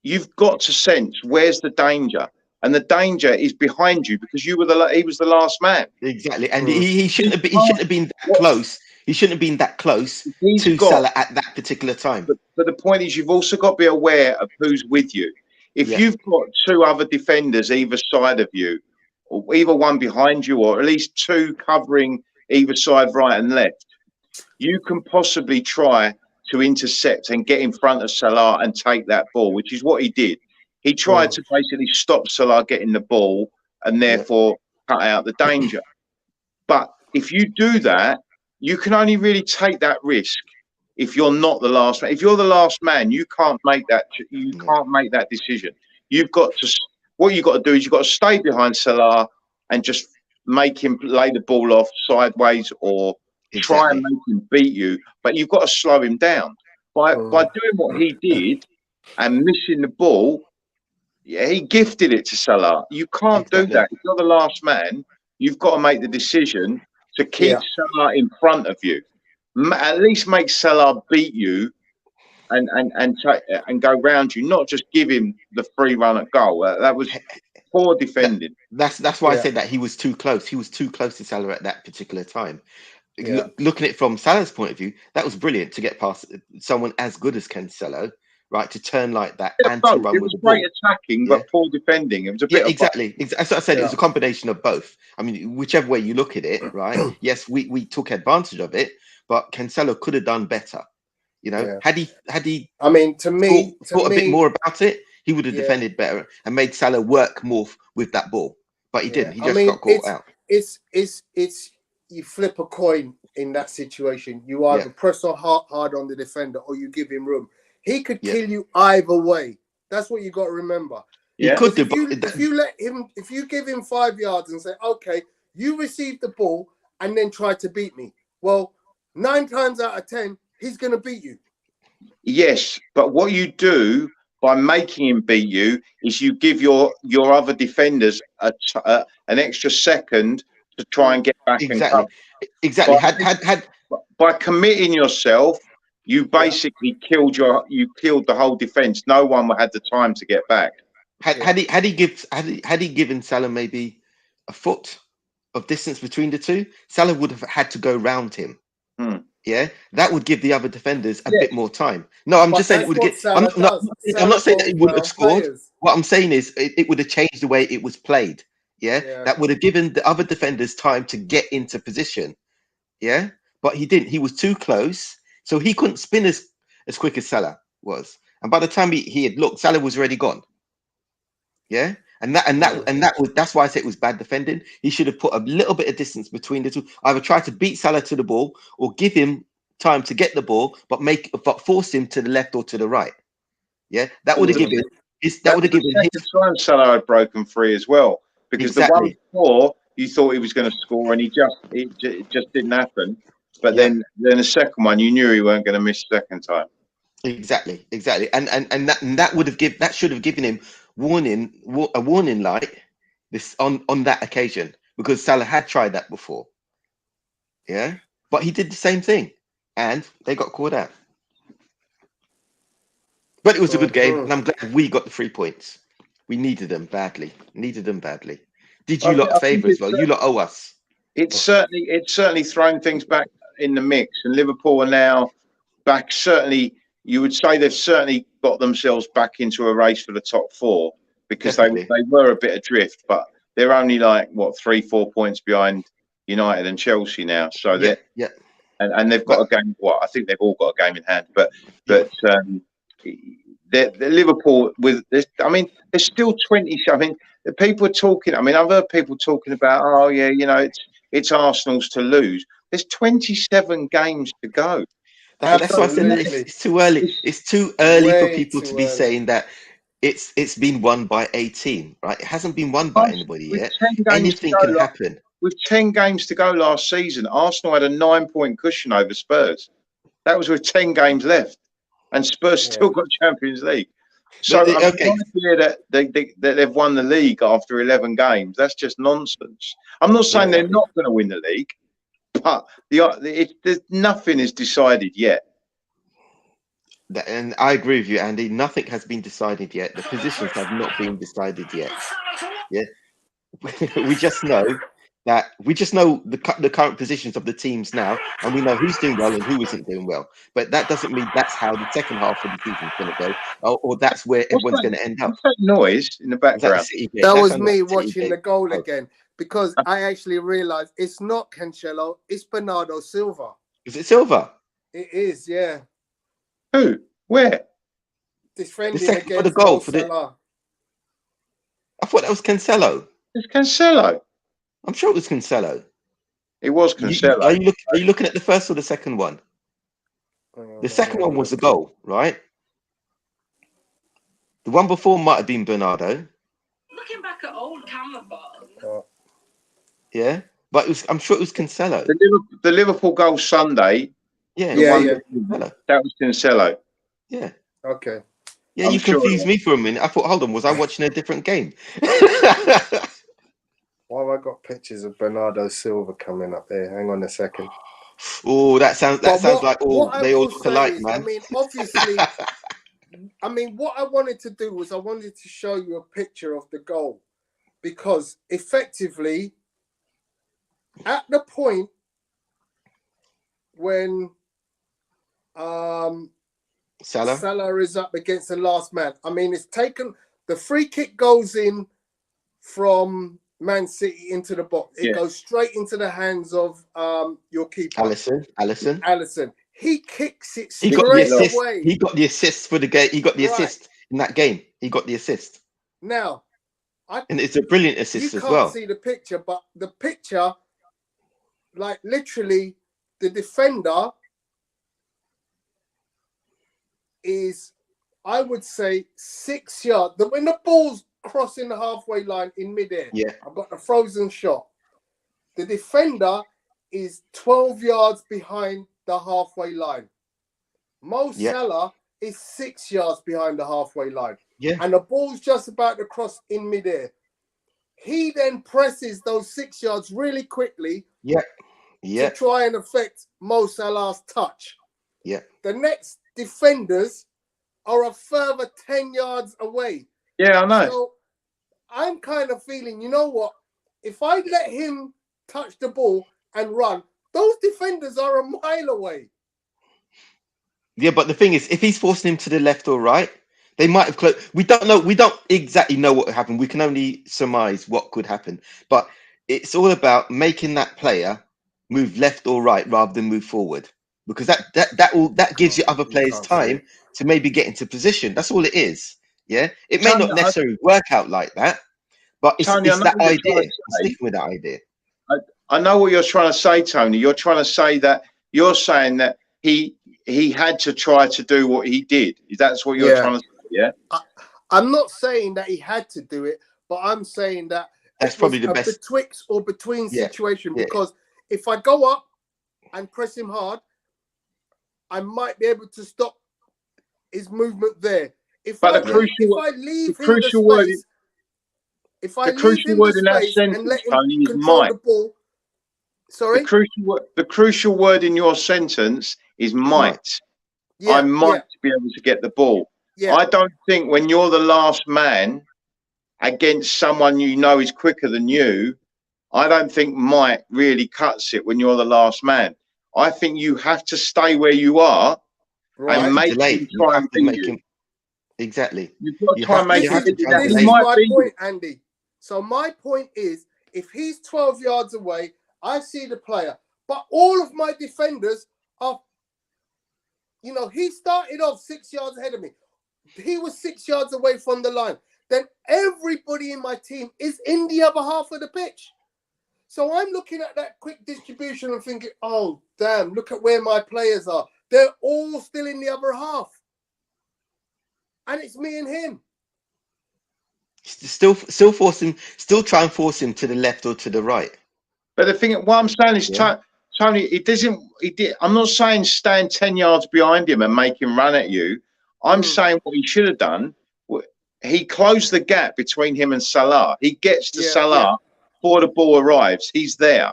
you've got to sense where's the danger. And the danger is behind you because he was the last man. Exactly. And he shouldn't have been that close. He shouldn't have been that close to Salah at that particular time. But the point is, you've also got to be aware of who's with you. If you've got two other defenders either side of you, or either one behind you, or at least two covering either side, right and left, you can possibly try to intercept and get in front of Salah and take that ball, which is what he did. He tried to basically stop Salah getting the ball and therefore cut out the danger. But if you do that, you can only really take that risk if you're not the last man. If you're the last man, you can't make that. You can't make that decision. What you've got to do is you've got to stay behind Salah and just make him lay the ball off sideways or try and make him beat you. But you've got to slow him down by doing what he did and missing the ball. Yeah, he gifted it to Salah. You can't do that. If you're the last man, you've got to make the decision to keep Salah in front of you. At least make Salah beat you and go round you, not just give him the free run at goal. That was poor defending. That's why I said that he was too close. He was too close to Salah at that particular time. Looking at it from Salah's point of view, that was brilliant to get past someone as good as Cancelo, right? To turn like that and to run with the ball. It was great attacking, but poor defending. It was a bit exactly. As I said, it was a combination of both. I mean, whichever way you look at it, right? Yes, we took advantage of it, but Cancelo could have done better. You know, had he. I mean, to me, thought a bit more about it, he would have defended better and made Salah work more with that ball. But he didn't. He just got caught out. It's you flip a coin in that situation. You either press hard on the defender or you give him room. He could kill you either way. That's what you got to remember. Yeah. If you give him 5 yards and say, okay, you receive the ball and then try to beat me. Well, 9 times out of 10, he's going to beat you. Yes, but what you do by making him beat you is you give your other defenders an extra second to try and get back. Exactly. By committing yourself, you basically killed the whole defense. No one had the time to get back. Had he given Salah maybe a foot of distance between the two, Salah would have had to go round him. Yeah, that would give the other defenders a bit more time. No, I'm just saying it would get. I'm not saying that it wouldn't have scored. What I'm saying is it would have changed the way it was played. Yeah, that would have given the other defenders time to get into position. Yeah, but he didn't. He was too close. so he couldn't spin as quick as Salah was. And by the time he had looked, Salah was already gone. Yeah. That's why I say it was bad defending. He should have put a little bit of distance between the two. Either try to beat Salah to the ball or give him time to get the ball, but force him to the left or to the right. Yeah, that would have given him. Second time Salah had broken free as well, because the one before you thought he was going to score and it just didn't happen. But then the second one, you knew he weren't going to miss second time. Exactly, and that should have given him a warning light this on that occasion, because Salah had tried that before. Yeah, but he did the same thing, and they got caught out. But it was a good game, and I'm glad we got the 3 points. We needed them badly. Did you lot favour as well? You lot owe us. It's certainly thrown things back in the mix, and Liverpool are now back. Certainly, you would say they've certainly got themselves back into a race for the top 4, because they were a bit adrift, but they're only like 3-4 points behind United and Chelsea now. So and they've got a game. I think they've all got a game in hand, but the Liverpool with this. I mean, there's still 20. I mean, the people are talking. I mean, I've heard people talking about, oh yeah, it's Arsenal's to lose. There's 27 games to go. That's why I said it's too early. It's too early for people to be saying that it's been won by a team, right? It hasn't been won by anybody yet. Anything can happen. With 10 games to go last season, Arsenal had a 9-point cushion over Spurs. That was with 10 games left, and Spurs still got Champions League. So the idea that they've won the league after 11 games, that's just nonsense. I'm not saying they're not going to win the league, but nothing is decided yet. And I agree with you, Andy. Nothing has been decided yet. The positions have not been decided yet. Yeah, we just know the current positions of the teams now, and we know who's doing well and who isn't doing well. But that doesn't mean that's how the second half of the season is going to go, or that's where everyone's going to end up. What's that noise in the background? That was me watching the goal again, because I actually realised it's not Cancelo, it's Bernardo Silva. Is it Silva? It is, yeah. Who? Where? Defending against for the goal for Salah. I thought that was Cancelo. It's Cancelo. I'm sure it was Cancelo. It was Cancelo. Are you looking at the first or the second one? The second one was the goal, right? The one before might have been Bernardo. Looking back at old camera photos. Yeah, but I'm sure it was Cancelo. The Liverpool goal Sunday. Yeah. That was Cancelo. Yeah. Okay. Yeah, you confused me for a minute. I thought, hold on, was I watching a different game? Why have I got pictures of Bernardo Silva coming up there? Hang on a second. Oh, that sounds like they all look alike, man. I mean, obviously, what I wanted to do was I wanted to show you a picture of the goal, because effectively, at the point when Salah is up against the last man, I mean, it's taken, the free kick goes in from Man City into the box. It goes straight into the hands of your keeper, Alisson. He kicks it straight away. He got the assist for the game. He got the assist in that game. He got the assist. Now, and it's a brilliant assist as well. You can't see the picture, but the picture, like literally, the defender is, I would say, 6 yards. When the ball's crossing the halfway line in midair, I've got the frozen shot. The defender is 12 yards behind the halfway line. Mo Salah is 6 yards behind the halfway line. Yeah. And the ball's just about to cross in midair. He then presses those 6 yards really quickly to try and affect Mo Salah's touch. Yeah. The next defenders are a further 10 yards away. Yeah, I know. So I'm kind of feeling, you know what? If I let him touch the ball and run, those defenders are a mile away. Yeah, but the thing is, if he's forcing him to the left or right, they might have closed. We don't know. We don't exactly know what happened. We can only surmise what could happen. But it's all about making that player move left or right rather than move forward. because that gives your other players can't see time it. to maybe get into position. That's all it is. Yeah, it may Tony, not necessarily work out like that, but it's Tony, I know that what you're idea. trying to say. Sticking with that idea. I know what you're trying to say, Tony. You're trying to say that you're saying that he had to try to do what he did. That's what you're Yeah. trying to say, yeah? I'm not saying that he had to do it, but I'm saying that That's it probably was the best. betwixt or between Yeah, situation. yeah. Because if I go up and press him hard, I might be able to stop his movement there. If But I the leave him crucial the word space, if I the leave crucial him word the in that space and sentence, let him Tony, is control might. the ball, sorry, The crucial word in your sentence is might. yeah, I might be able to get the ball. yeah, I don't think when you're the last man against someone you know is quicker than you, I don't think might really cuts it when you're the last man. I think you have to stay where you are right. and make delay. him You try have and to beat make you. him exactly. You've got to You try have, and make you him have to beat try and that. This He is delay. might my beat you. point, Andy. So my point is, if he's 12 yards away, I see the player, but all of my defenders are, he started off 6 yards ahead of me. He was 6 yards away from the line. Then everybody in my team is in the other half of the pitch. So I'm looking at that quick distribution and thinking, oh, damn, look at where my players are. They're all still in the other half. And it's me and him. Still try and force him to the left or to the right. But the thing, what I'm saying is, Yeah. Tony, I'm not saying stand 10 yards behind him and make him run at you. I'm saying what he should have done. He closed the gap between him and Salah. He gets to Salah before the ball arrives. He's there.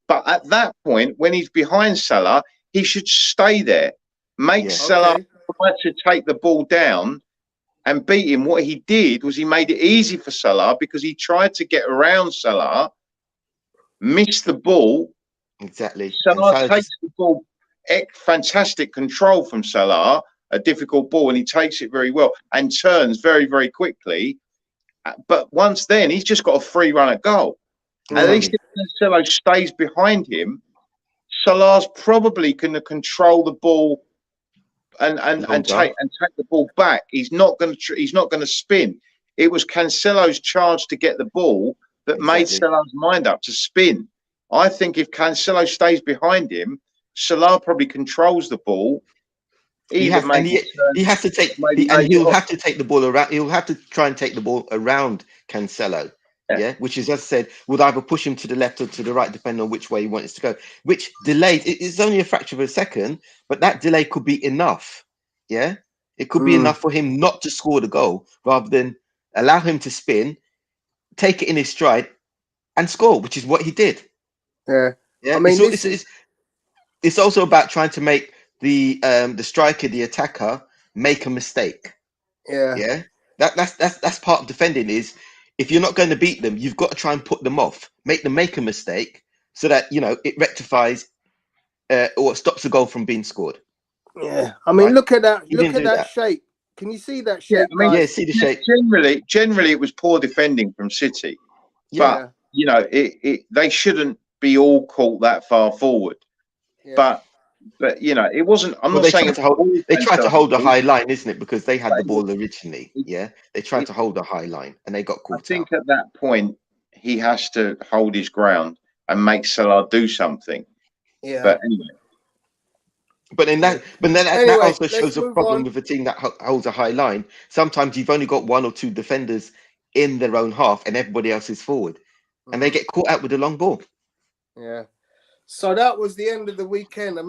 But at that point, when he's behind Salah, he should stay there. Make Salah try to take the ball down and beat him. What he did was he made it easy for Salah because he tried to get around Salah, missed the ball. Exactly. Salah takes the ball, fantastic control from Salah, a difficult ball, and he takes it very well and turns very, very quickly. But once then, he's just got a free run at goal. At least if Cancelo stays behind him, Salah's probably going to control the ball and take the ball back. He's not going to spin. It was Cancelo's charge to get the ball that made Salah's mind up to spin. I think if Cancelo stays behind him, Salah probably controls the ball. He has to take the ball around. He'll have to try and take the ball around Cancelo. Yeah, which is, as I said, would either push him to the left or to the right, depending on which way he wants to go. Which delayed, it's only a fraction of a second, but that delay could be enough. Yeah, it could be enough for him not to score the goal, rather than allow him to spin, take it in his stride, and score, which is what he did. Yeah. I mean, it's also about trying to make the striker, the attacker, make a mistake. Yeah. That's part of defending. Is if you're not going to beat them, you've got to try and put them off, make them make a mistake, so that it rectifies or stops the goal from being scored. Yeah. I mean, look at that. Look at that shape. Can you see that shape? Yeah, I mean, see the shape. Generally, it was poor defending from City. Yeah. But they shouldn't be all caught that far forward. Yeah. But it wasn't. I'm not saying they tried to hold a high line, isn't it? Because they had the ball originally. Yeah, they tried to hold a high line and they got caught. I think at that point he has to hold his ground and make Salah do something. Yeah. But anyway. That also shows a problem with a team that holds a high line. Sometimes you've only got one or two defenders in their own half, and everybody else is forward, and they get caught out with the long ball. Yeah. So that was the end of the weekend.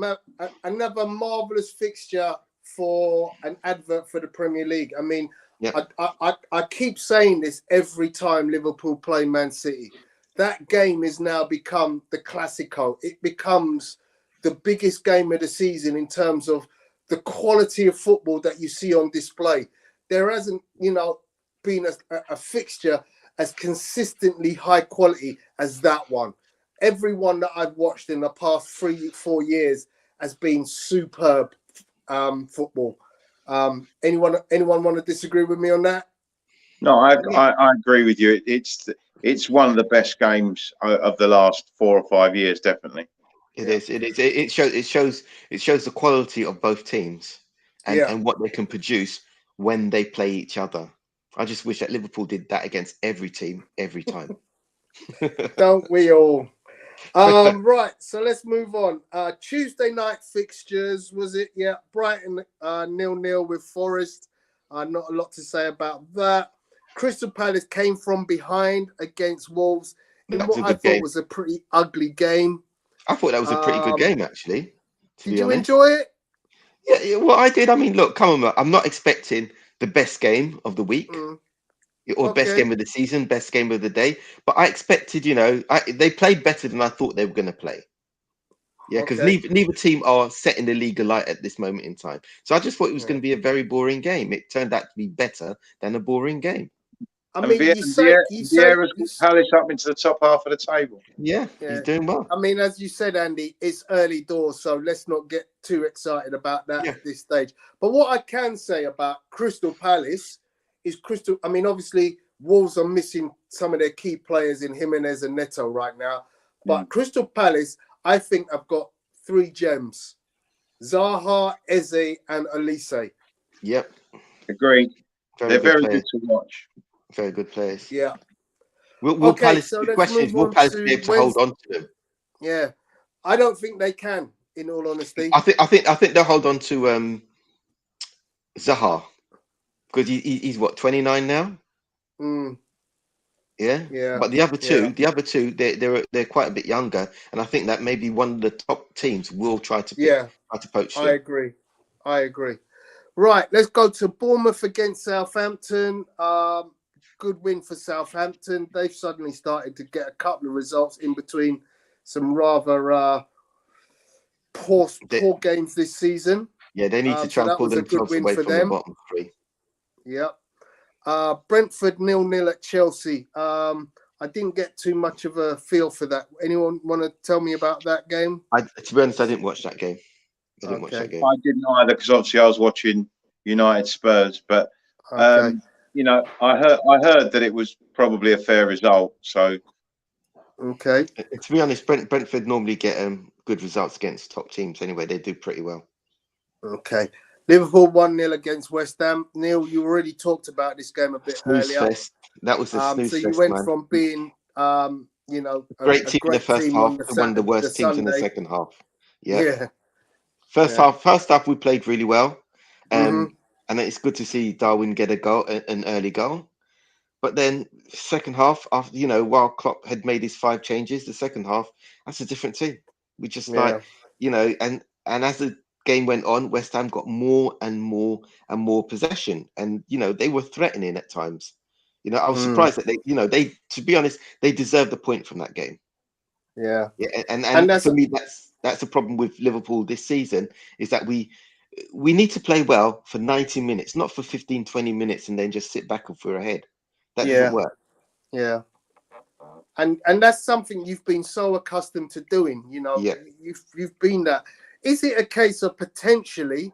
Another marvellous fixture for an advert for the Premier League. I mean, I keep saying this every time Liverpool play Man City. That game has now become the Classico. It becomes the biggest game of the season in terms of the quality of football that you see on display. There hasn't, been a fixture as consistently high quality as that one. Everyone that I've watched in the past 3-4 years has been superb football. Anyone want to disagree with me on that? No, I agree with you. It's one of the best games of the last 4 or 5 years, definitely. It is. It is. It shows the quality of both teams and what they can produce when they play each other. I just wish that Liverpool did that against every team every time. Don't we all? Right, so let's move on. Tuesday night fixtures, was it? Yeah, Brighton 0-0 with Forest. Not a lot to say about that. Crystal Palace came from behind against Wolves in what I thought was a pretty ugly game. I thought that was a pretty good game, actually. Did you enjoy it? Yeah, well, I did. I mean, look, come on, I'm not expecting the best game of the week or best game of the season, best game of the day, but I expected, they played better than I thought they were going to play. Yeah, because neither team are setting the league alight at this moment in time. So I just thought it was going to be a very boring game. It turned out to be better than a boring game. I mean, Vieira's got Palace up into the top half of the table. Yeah, he's doing well. I mean, as you said, Andy, it's early doors, so let's not get too excited about that at this stage. But what I can say about Crystal Palace is I mean, obviously, Wolves are missing some of their key players in Jimenez and Neto right now. But Crystal Palace, I think, I've got 3 gems: Zaha, Eze, and Elise. Yep. Agreed. They're very good to watch. Very good players. Yeah. Will Palace, the question is, will Palace be able to hold on to them? Yeah. I don't think they can, in all honesty. I think they'll hold on to Zaha. Because he's what, 29 now? Yeah. But the other two, they're quite a bit younger, and I think that maybe one of the top teams will try to poach them. I agree. Right, let's go to Bournemouth against Southampton. Good win for Southampton. They've suddenly started to get a couple of results in between some rather poor games this season. Yeah, they need to try and pull themselves away from the bottom 3. Yeah. Brentford 0-0 at Chelsea. I didn't get too much of a feel for that. Anyone want to tell me about that game? To be honest, I didn't watch that game. I didn't either, because obviously I was watching United Spurs, but I heard that it was probably a fair result. So to be honest, Brentford normally get good results against top teams anyway. They do pretty well. Okay. Liverpool 1-0 against West Ham. Neil, you already talked about this game a bit earlier. That was a snooze fest. So you fest, went from being, a great team in the first half to one of the worst teams in the second half. Yeah. First half we played really well, and it's good to see Darwin get an early goal. But then second half, after while Klopp had made his 5 changes, the second half, that's a different team. We just and as the game went on, West Ham got more and more and more possession, and they were threatening at times. I was surprised that they to be honest, they deserved the point from that game. Yeah, and for me, that's the problem with Liverpool this season, is that we need to play well for 90 minutes, not for 15-20 minutes and then just sit back and we're ahead. That doesn't work. Yeah. And that's something you've been so accustomed to doing, you've been that. Is it a case of potentially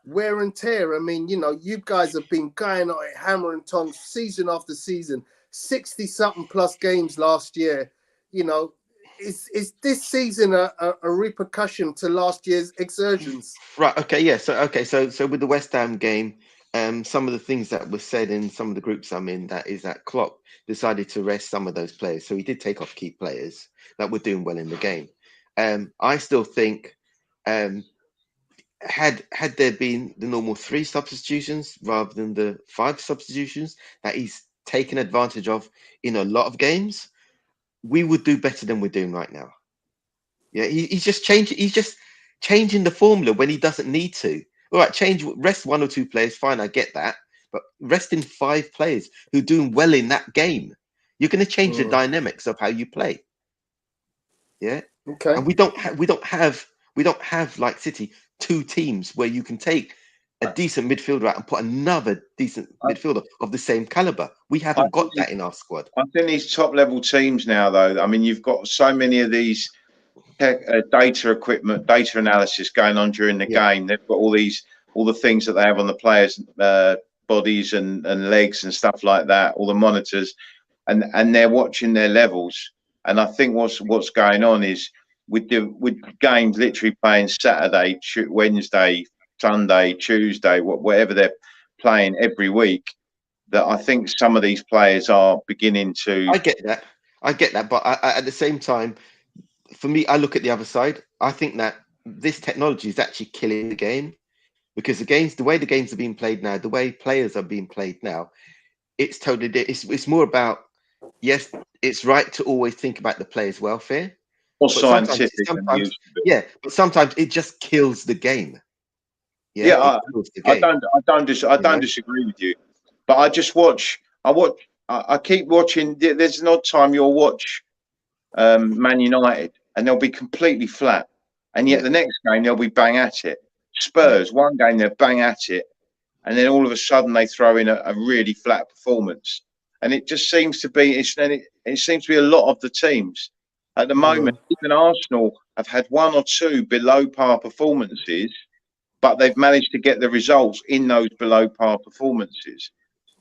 wear and tear? I mean, you guys have been going at it hammer and tongs season after season, 60-something plus games last year. Is this season a repercussion to last year's exertions? Right. Okay. Yeah. So with the West Ham game, some of the things that were said in some of the groups I'm in, that Klopp decided to rest some of those players. So he did take off key players that were doing well in the game. I still think, had there been the normal 3 substitutions rather than the 5 substitutions that he's taken advantage of in a lot of games, we would do better than we're doing right now. Yeah, he's just changing the formula when he doesn't need to. All right, rest 1 or 2 players, fine, I get that. But resting 5 players who are doing well in that game, you're going to change the dynamics of how you play. Yeah. Okay. And we don't have like City, 2 teams where you can take a decent midfielder out and put another decent midfielder of the same caliber. We haven't got that in our squad. I think these top level teams now, though, I mean, you've got so many of these data equipment, data analysis going on during the game. They've got all the things that they have on the players' bodies and legs and stuff like that, all the monitors, and they're watching their levels. And I think what's going on is with games literally playing Saturday, Wednesday, Sunday, Tuesday, whatever they're playing every week, that I think some of these players are beginning to. I get that, but at the same time, for me, I look at the other side. I think that this technology is actually killing the game, because the way the games are being played now, the way players are being played now, it's totally. It's more about, yes, it's right to always think about the players' welfare. More But scientific than it used to be. Yeah, but sometimes it just kills the game. Yeah, it kills the game. I don't disagree with you, but I just watch. I keep watching. There's an odd time you'll watch Man United, and they'll be completely flat, and yet the next game they'll be bang at it. Spurs, one game they're bang at it, and then all of a sudden they throw in a really flat performance, and it just seems to be. It seems to be a lot of the teams. At the moment, even Arsenal have had one or two below par performances, but they've managed to get the results in those below par performances.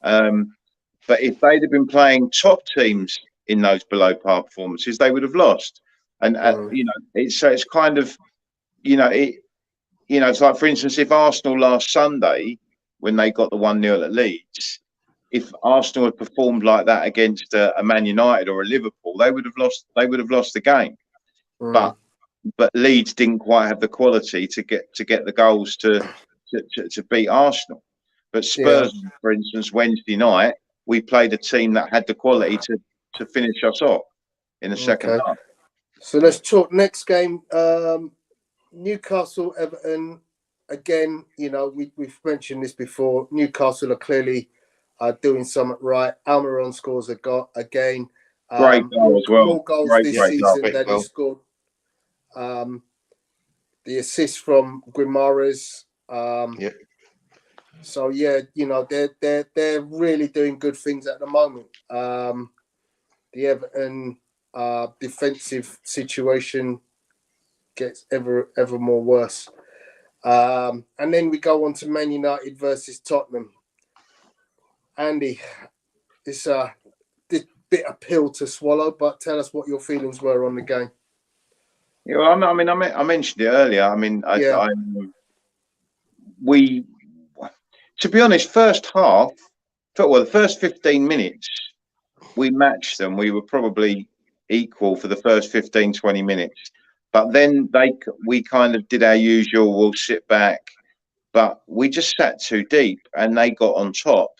But if they'd have been playing top teams in those below par performances, they would have lost. And it's kind of, it's like, for instance, if Arsenal last Sunday, when they got the 1-0 at Leeds, if Arsenal had performed like that against a Man United or a Liverpool, they would have lost. They would have lost the game. But Leeds didn't quite have the quality to get the goals to beat Arsenal. But Spurs, for instance, Wednesday night, we played a team that had the quality to finish us off in the second half. So let's talk next game. Newcastle, Everton. Again, we've mentioned this before. Newcastle are clearly doing something right. Almiron scores again. Great goal as well. More goals this season than he scored. The assist from Guimaraes. So they're really doing good things at the moment. The Everton defensive situation gets ever more worse. And then we go on to Man United versus Tottenham. Andy, it's a bit of pill to swallow, but tell us what your feelings were on the game. Yeah, well, I mentioned it earlier. To be honest, the first 15 minutes, we matched them. We were probably equal for the first 15, 20 minutes. But then we kind of did our usual, we'll sit back. But we just sat too deep, and they got on top.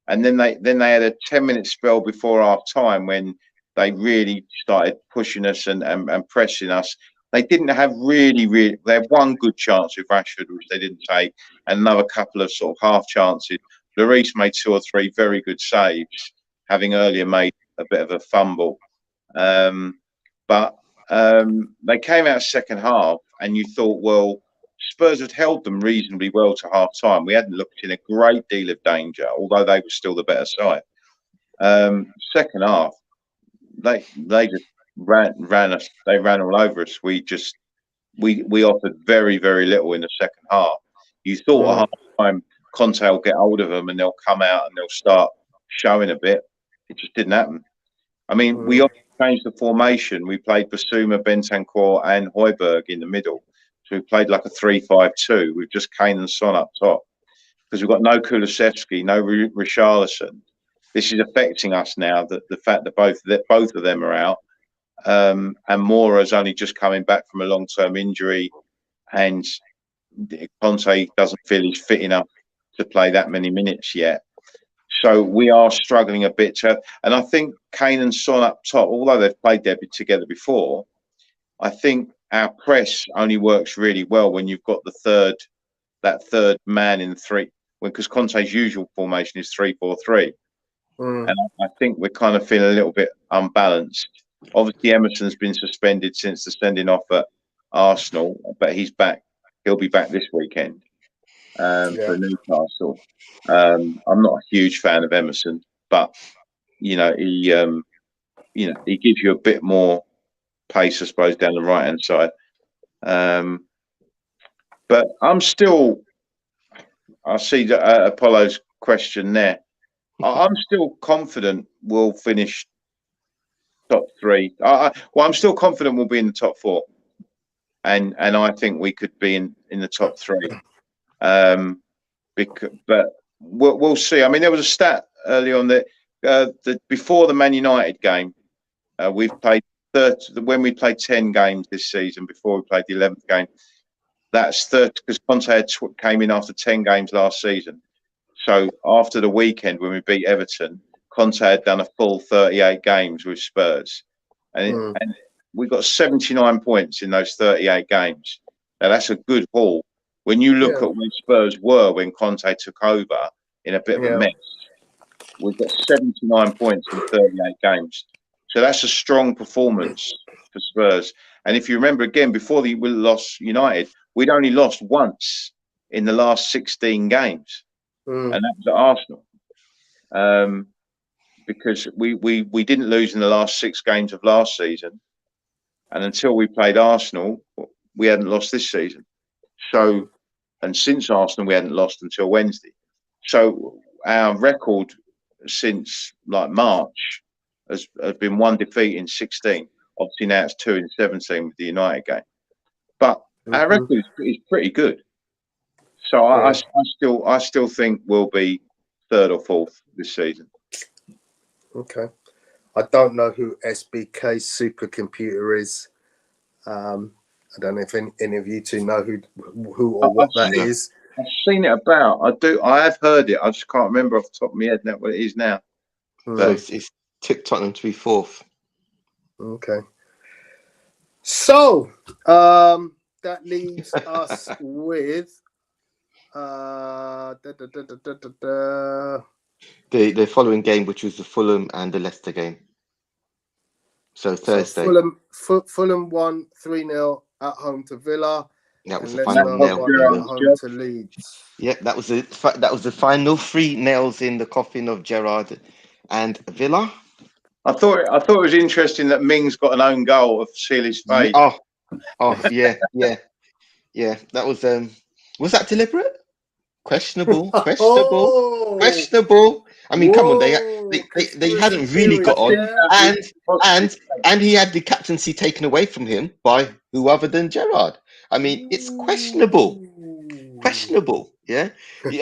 And then they had a 10-minute spell before half time when they really started pushing us and pressing us. They didn't have they had one good chance with Rashford, which they didn't take, and another couple of sort of half chances. Lloris made 2 or 3 very good saves, having earlier made a bit of a fumble. But they came out second half, and you thought, well, Spurs had held them reasonably well to half time. We hadn't looked in a great deal of danger, although they were still the better side. Second half, they just ran us. They ran all over us. We offered very, very little in the second half. You thought at half time Conte will get hold of them and they'll come out and they'll start showing a bit. It just didn't happen. I mean, we changed the formation. We played Basuma, Bentancur, and Højbjerg in the middle. So we played like a 3-5-2 with just Kane and Son up top, because we've got no Kulusevski, no Richarlison. This is affecting us now, that the fact that both of them are out, and Moura's only just coming back from a long-term injury, and Conte doesn't feel he's fit enough to play that many minutes yet. So we are struggling a bit and I think Kane and Son up top, although they've played there together before, I think our press only works really well when you've got that third man in 3, because Conte's usual formation is 3-4-3. And I think we're kind of feeling a little bit unbalanced. Obviously, Emerson's been suspended since the sending off at Arsenal, but he's back. He'll be back this weekend for Newcastle. I'm not a huge fan of Emerson, but he gives you a bit more pace, I suppose, down the right hand side. But I see that Apollo's question there. I'm still confident we'll finish top 3. I'm still confident we'll be in the top 4. and I think we could be in the top three. But we'll see. I mean, there was a stat early on that before the Man United game, we've played when we played 10 games this season before we played the 11th game. That's 30 because Conte came in after 10 games last season. So after the weekend when we beat Everton, Conte had done a full 38 games with Spurs, and we got 79 points in those 38 games. Now that's a good haul. When you look at where Spurs were when Conte took over in a bit of a mess, we've got 79 points in 38 games. So that's a strong performance for Spurs. And if you remember again, before we lost United, we'd only lost once in the last 16 games. And that was at Arsenal. Because we didn't lose in the last 6 games of last season. And until we played Arsenal, we hadn't lost this season. So, and since Arsenal, we hadn't lost until Wednesday. So our record since like March has been 1 defeat in 16. Obviously now it's 2 in 17 with the United game. But our record is pretty good. So I still think we'll be 3rd or 4th this season. Okay. I don't know who SBK's supercomputer is. I don't know if any of you two know who or what that is. I've seen it about. I have heard it. I just can't remember off the top of my head now what it is now. So it's tipped Tottenham to be 4th. Okay. So that leaves us with the following game, which was the Fulham and the Leicester game. So Thursday. So Fulham won 3-0 at home to Villa. That was and the final nail. At home to Leeds. Yeah, that was the final 3 nails in the coffin of Gerrard and Villa. I thought it was interesting that Mings got an own goal of seal his fate. Oh, yeah. That was that deliberate? Questionable. I mean, come on, they hadn't really got on, and he had the captaincy taken away from him by who other than Gerrard. I mean, it's questionable. Yeah.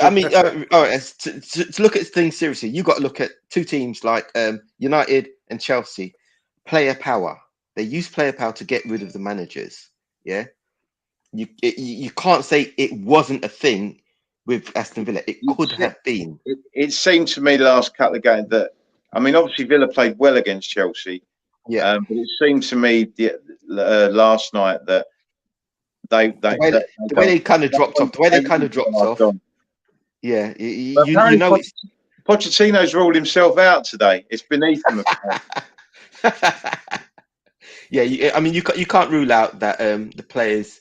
I mean, all right. To look at things seriously, you got to look at 2 teams like United and Chelsea. Player power. They use player power to get rid of the managers. Yeah. You can't say it wasn't a thing with Aston Villa. It could have been. It seemed to me the last couple of games that, I mean, obviously Villa played well against Chelsea. Yeah. But it seemed to me last night that the way they kind of dropped off. Yeah, you know, Pochettino's ruled himself out today. It's beneath him. Yeah, I mean, you can't rule out that the players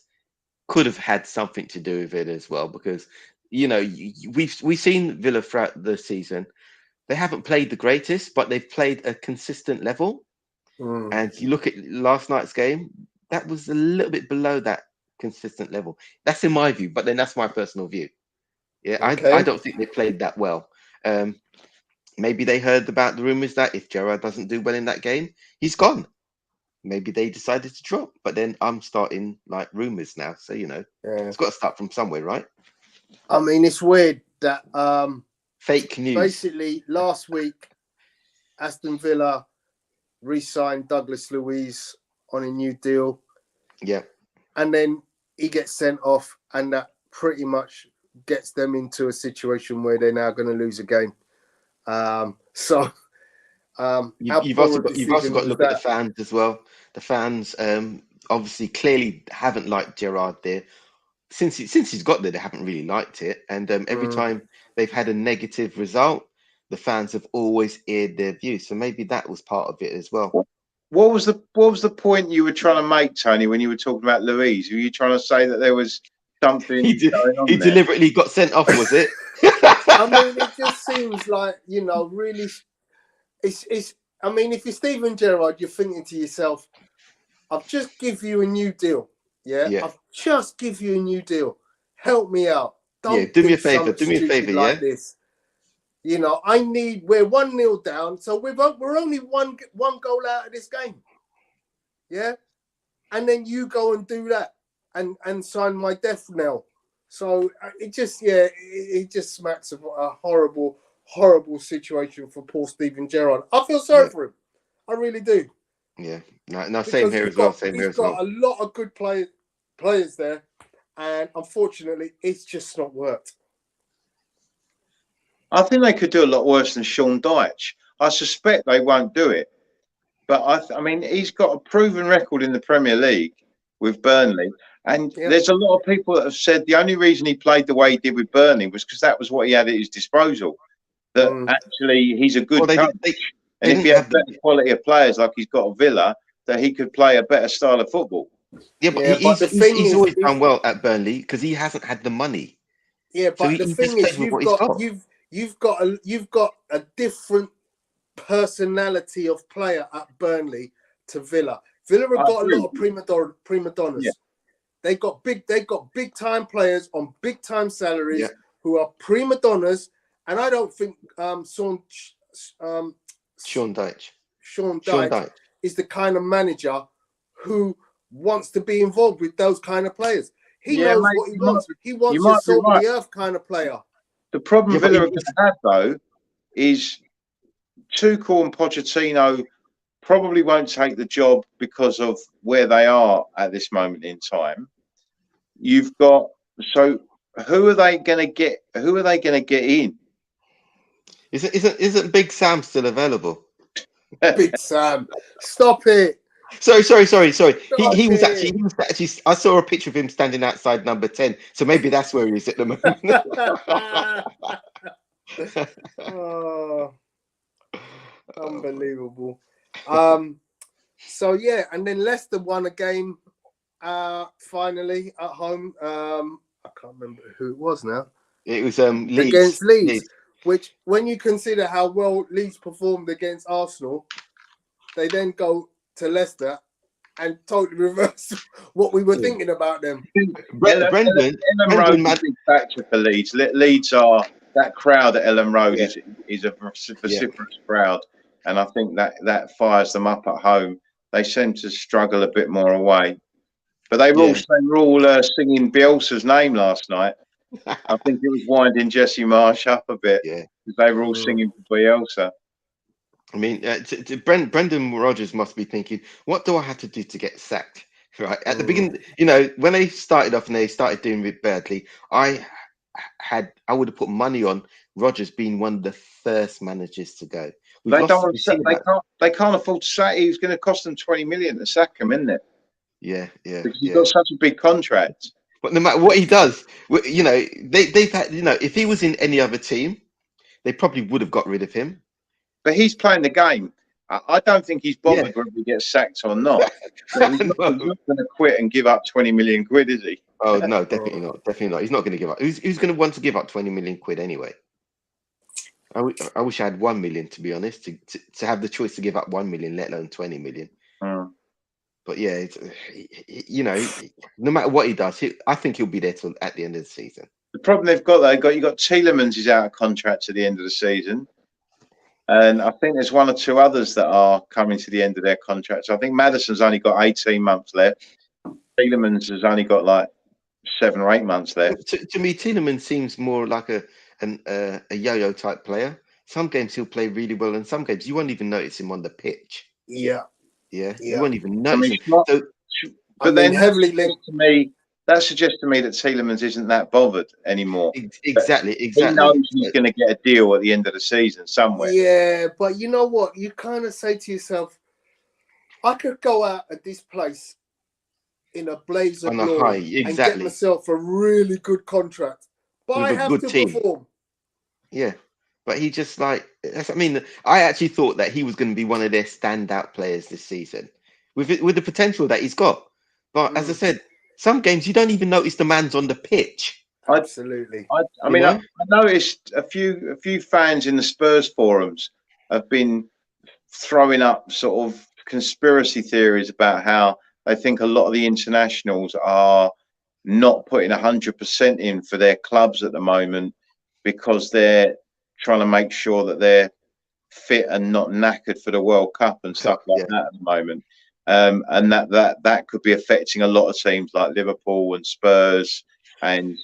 could have had something to do with it as well, because we've seen Villa throughout the season. They haven't played the greatest, but they've played a consistent level. And you look at last night's game, that was a little bit below that consistent level. That's in my view, but then that's my personal view. Yeah, okay. I don't think they played that well. Maybe they heard about the rumours that if Gerrard doesn't do well in that game, he's gone. Maybe they decided to drop, but then I'm starting like rumours now. So, it's got to start from somewhere, right? I mean, it's weird that fake news. Basically, last week, Aston Villa re-signed Douglas Luiz on a new deal. Yeah. And then he gets sent off, and that pretty much gets them into a situation where they're now going to lose a game. You've also got to look at the fans as well. The fans obviously clearly haven't liked Gerrard there. Since he's got there, they haven't really liked it. And every time they've had a negative result, the fans have always aired their view. So maybe that was part of it as well. What was the point you were trying to make, Tony, when you were talking about Luiz? Were you trying to say that there was something going on he deliberately got sent off, was it? I mean, it just seems like, really, it's. I mean, if you're Steven Gerrard, you're thinking to yourself, I've just give you a new deal. Yeah. I've just give you a new deal. Help me out. Don't do me a favor. Do me a favor, like this. We're 1-0 down, so we're only one goal out of this game. Yeah. And then you go and do that. and sign my death knell. So it just smacks of a horrible situation for poor Steven Gerrard. I feel sorry for him. I really do. Yeah. No, same Because here as well. Same here he's as well. got a lot of good players there, and unfortunately, it's just not worked. I think they could do a lot worse than Sean Dyche. I suspect they won't do it. But I mean, he's got a proven record in the Premier League with Burnley. And there's a lot of people that have said the only reason he played the way he did with Burnley was because that was what he had at his disposal. That actually he's a good coach. And if he had better quality of players like he's got at Villa, that he could play a better style of football. Yeah, but he's always done well at Burnley because he hasn't had the money. Yeah, but the thing is, you've got a different personality of player at Burnley to Villa. Villa have got a lot of prima donnas. Yeah. They got big time players on big time salaries who are prima donnas, and I don't think Sean Dyche is the kind of manager who wants to be involved with those kind of players. He knows what he wants. He wants a salt of the earth kind of player. The problem Villa are going to have, though, is Tuchel and Pochettino probably won't take the job because of where they are at this moment in time. You've got who are they going to get? Who are they going to get in? Isn't Big Sam still available? Big Sam, stop it! Sorry. He was actually. I saw a picture of him standing outside number 10. So maybe that's where he is at the moment. Oh, unbelievable. So yeah, and then Leicester won a game finally at home. I can't remember who it was now. It was Leeds. Against Leeds. Which, when you consider how well Leeds performed against Arsenal, they then go to Leicester and totally reverse what we were thinking about them. Brendan big factor for Leeds. Leeds are that crowd at Ellen Road is a vociferous crowd, and I think that fires them up at home. They seem to struggle a bit more away, but they were all singing Bielsa's name last night. I think it was winding Jesse Marsh up a bit because they were all singing for Bielsa. I mean, Brendan Rodgers must be thinking, what do I have to do to get sacked? Right at the beginning, when they started off and they started doing it badly, I would have put money on Rodgers being one of the first managers to go. They can't afford to sack. He's going to cost them 20 million to sack him, isn't it? Yeah. Because he's got such a big contract. But no matter what he does, they've had, if he was in any other team, they probably would have got rid of him. But he's playing the game. I don't think he's bothered whether he gets sacked or not. He's not going to quit and give up 20 million quid, is he? Oh no, definitely not. Definitely not. He's not going to give up. Who's going to want to give up 20 million quid anyway? I wish I had 1 million, to be honest, to have the choice to give up 1 million, let alone 20 million. But yeah, no matter what he does, I think he'll be there till at the end of the season. The problem they've got, you got Tielemans is out of contract to the end of the season, and I think there's one or two others that are coming to the end of their contracts. I think Maddison's only got 18 months left. Tielemans has only got like 7 or 8 months left. To me, Tielemans seems more like a yo-yo type player. Some games he'll play really well, and some games you won't even notice him on the pitch. Yeah. You won't even notice him. But then heavily linked to me, that suggests to me that Tielemans isn't that bothered anymore. Exactly. He knows he's going to get a deal at the end of the season somewhere. Yeah, but you know what? You kind of say to yourself, I could go out at this place in a blaze of glory and get myself a really good contract, but I have to perform. Yeah. But he just I actually thought that he was going to be one of their standout players this season with the potential that he's got. But as I said, some games you don't even notice the man's on the pitch. Absolutely. I noticed a few fans in the Spurs forums have been throwing up sort of conspiracy theories about how they think a lot of the internationals are not putting 100% in for their clubs at the moment because they're trying to make sure that they're fit and not knackered for the World Cup and stuff like that at the moment. and that could be affecting a lot of teams like Liverpool and Spurs, and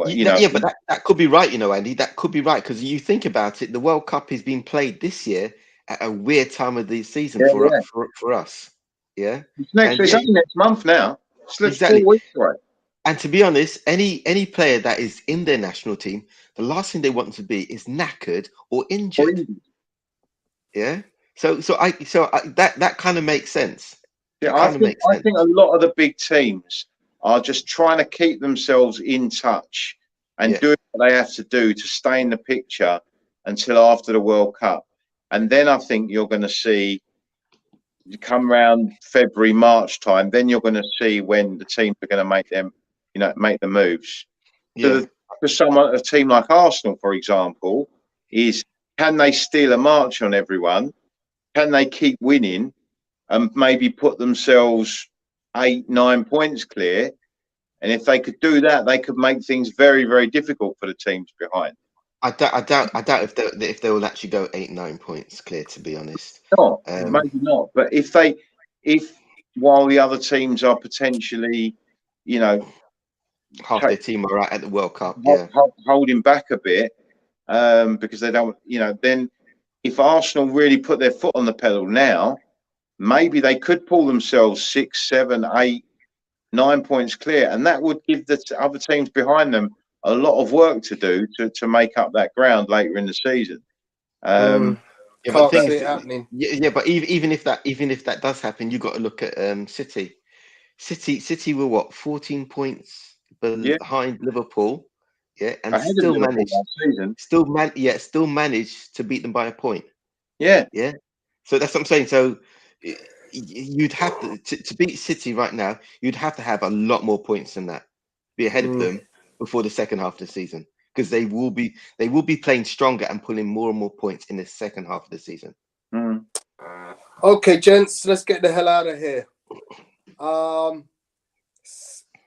Yeah, but that could be right, Andy. That could be right, because you think about it, the World Cup is being played this year at a weird time of the season for us. Yeah, it's only next month now. It's exactly. 4 weeks away. And to be honest, any player that is in their national team, the last thing they want to be is knackered or injured. Yeah. So that kind of makes sense. Yeah, I think a lot of the big teams are just trying to keep themselves in touch and doing what they have to do to stay in the picture until after the World Cup. And then I think you're going to see, come around February, March time, then you're going to see when the teams are going to make them, make the moves. Yeah. For a team like Arsenal, for example, is can they steal a march on everyone? Can they keep winning and maybe put themselves 8-9 points clear? And if they could do that, they could make things very, very difficult for the teams behind. I doubt if they will actually go 8-9 points clear, to be honest. Maybe not. But if while the other teams are potentially, half their team are at the World Cup, holding back a bit, because they don't, then if Arsenal really put their foot on the pedal now, maybe they could pull themselves 6, 7, 8, 9 points clear, and that would give the other teams behind them a lot of work to do to make up that ground later in the season. Can't see it happening. Yeah, but even if that does happen, you got to look at City. City were what, 14 points behind Liverpool, and still managed to beat them by a point. Yeah. So that's what I'm saying. So you'd have to beat City right now. You'd have to have a lot more points than that, be ahead of them before the second half of the season, because they will be playing stronger and pulling more and more points in the second half of the season. Okay, gents, let's get the hell out of here.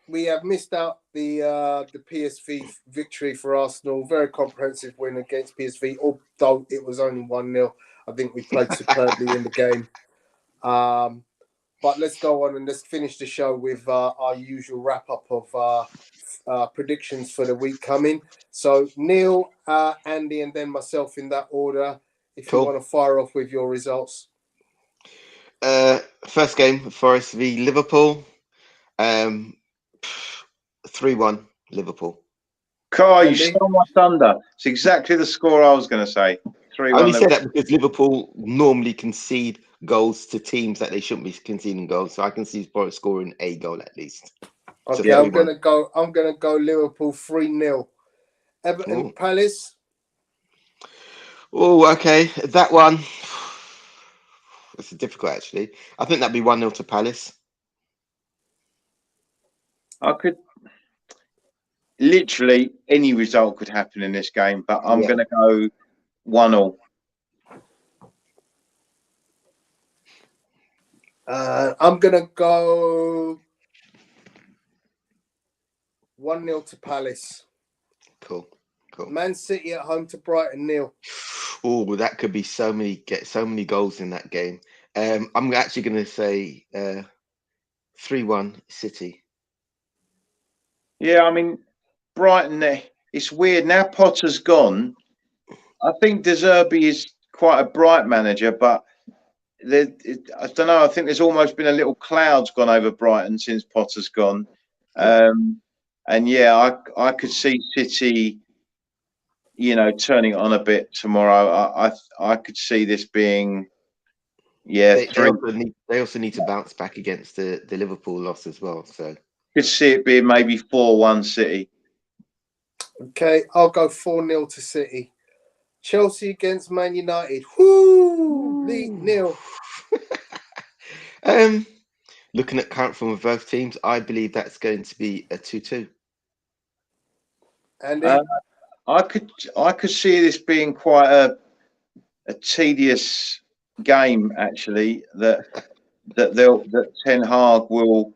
We have missed out the PSV victory for Arsenal. Very comprehensive win against PSV, although it was only 1-0. I think we played superbly in the game. But let's go on and let's finish the show with our usual wrap-up of predictions for the week coming. So Neil, Andy, and then myself in that order. If you want to fire off with your results. First game, Forest v Liverpool. 3-1 Liverpool. Kai, you stole my thunder. It's exactly the score I was going to say. 3-1. I only say that because Liverpool normally concede goals to teams that they shouldn't be conceding goals, so I can see Forest scoring a goal at least. Okay, so I'm gonna go Liverpool 3-0. Everton Palace. Oh, okay. That one. It's difficult, actually. I think that'd be 1-0 to Palace. Literally any result could happen in this game, but I'm going to go 1-0. I'm going to go 1-0 to Palace. Cool. Man City at home to Brighton, Neil. Oh, that could be so many goals in that game. I'm actually going to say 3-1 City. Yeah, I mean, Brighton, it's weird. Now Potter's gone. I think De Zerbi is quite a bright manager, but I don't know. I think there's almost been a little cloud's gone over Brighton since Potter's gone. And yeah, I could see City, turning it on a bit tomorrow. I could see this being, They also need to bounce back against the Liverpool loss as well. So could see it being maybe 4-1 City. Okay, I'll go 4-0 to City. Chelsea against Man United. Whoo! Neil. Looking at current form of both teams, I believe that's going to be a 2-2. And I could see this being quite a tedious game, actually. That Ten Hag will,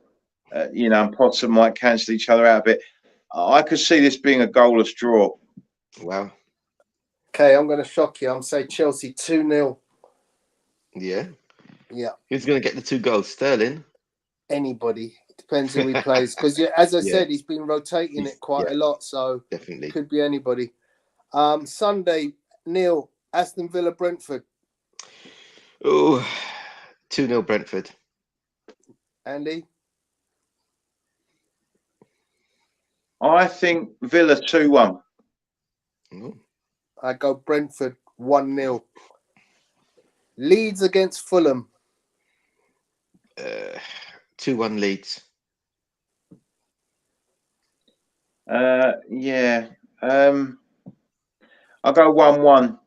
and Potter might cancel each other out a bit. I could see this being a goalless draw. Wow. Okay, I'm going to shock you. I'm saying Chelsea 2-0. Yeah. Yeah. Who's going to get the 2 goals? Sterling? Anybody. It depends who he plays. Because, as I Yeah. said, he's been rotating it quite a lot. So Definitely. could be anybody. Sunday, Neil, Aston Villa, Brentford. Oh, 2-0 Brentford. Andy? I think Villa 2-1. Oh. I go Brentford 1-0. Leeds against Fulham. 2-1 Leeds. Yeah. I'll go 1-1.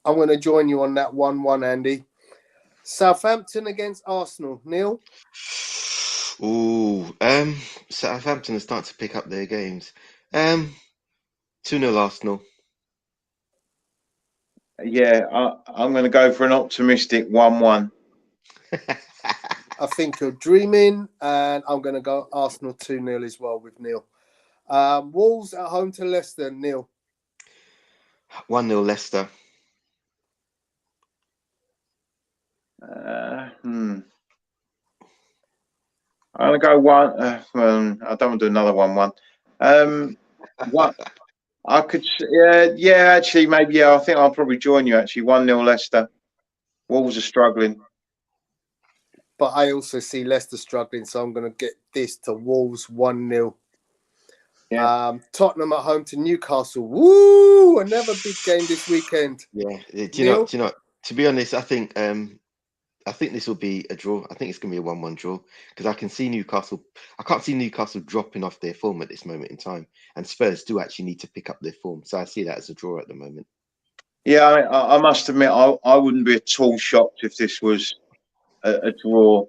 I'm going to join you on that 1-1, Andy. Southampton against Arsenal. Neil? Ooh, Southampton are starting to pick up their games. 2-0 Arsenal. Yeah, I'm going to go for an optimistic 1-1. I think you're dreaming, and I'm going to go Arsenal 2-0 as well with Neil. Wolves at home to Leicester. Neil? 1-0 Leicester. I'm going to go 1. I don't want to do another 1-1. What? I could, yeah, actually, maybe, yeah, I think I'll probably join you, actually. 1-0 Leicester. Wolves are struggling. But I also see Leicester struggling, so I'm going to get this to Wolves 1-0. Yeah. Tottenham at home to Newcastle. Woo! Another big game this weekend. Yeah. Do you know? To be honest, I think this will be a draw. I think it's going to be a 1-1 draw because I can see Newcastle. I can't see Newcastle dropping off their form at this moment in time, and Spurs do actually need to pick up their form. So I see that as a draw at the moment. Yeah, I must admit, I wouldn't be at all shocked if this was a draw.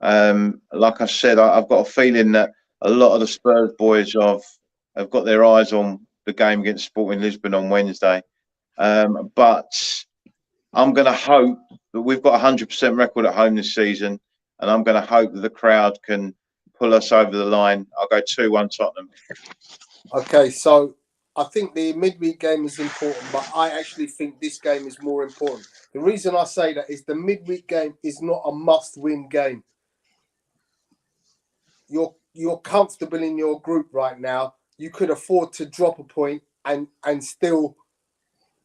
Like I said, I've got a feeling that a lot of the Spurs boys have got their eyes on the game against Sporting Lisbon on Wednesday. But I'm going to hope that we've got a 100% record at home this season, and I'm going to hope that the crowd can pull us over the line. I'll go 2-1 Tottenham. Okay, so I think the midweek game is important, but I actually think this game is more important. The reason I say that is the midweek game is not a must-win game. You're comfortable in your group right now. You could afford to drop a point and still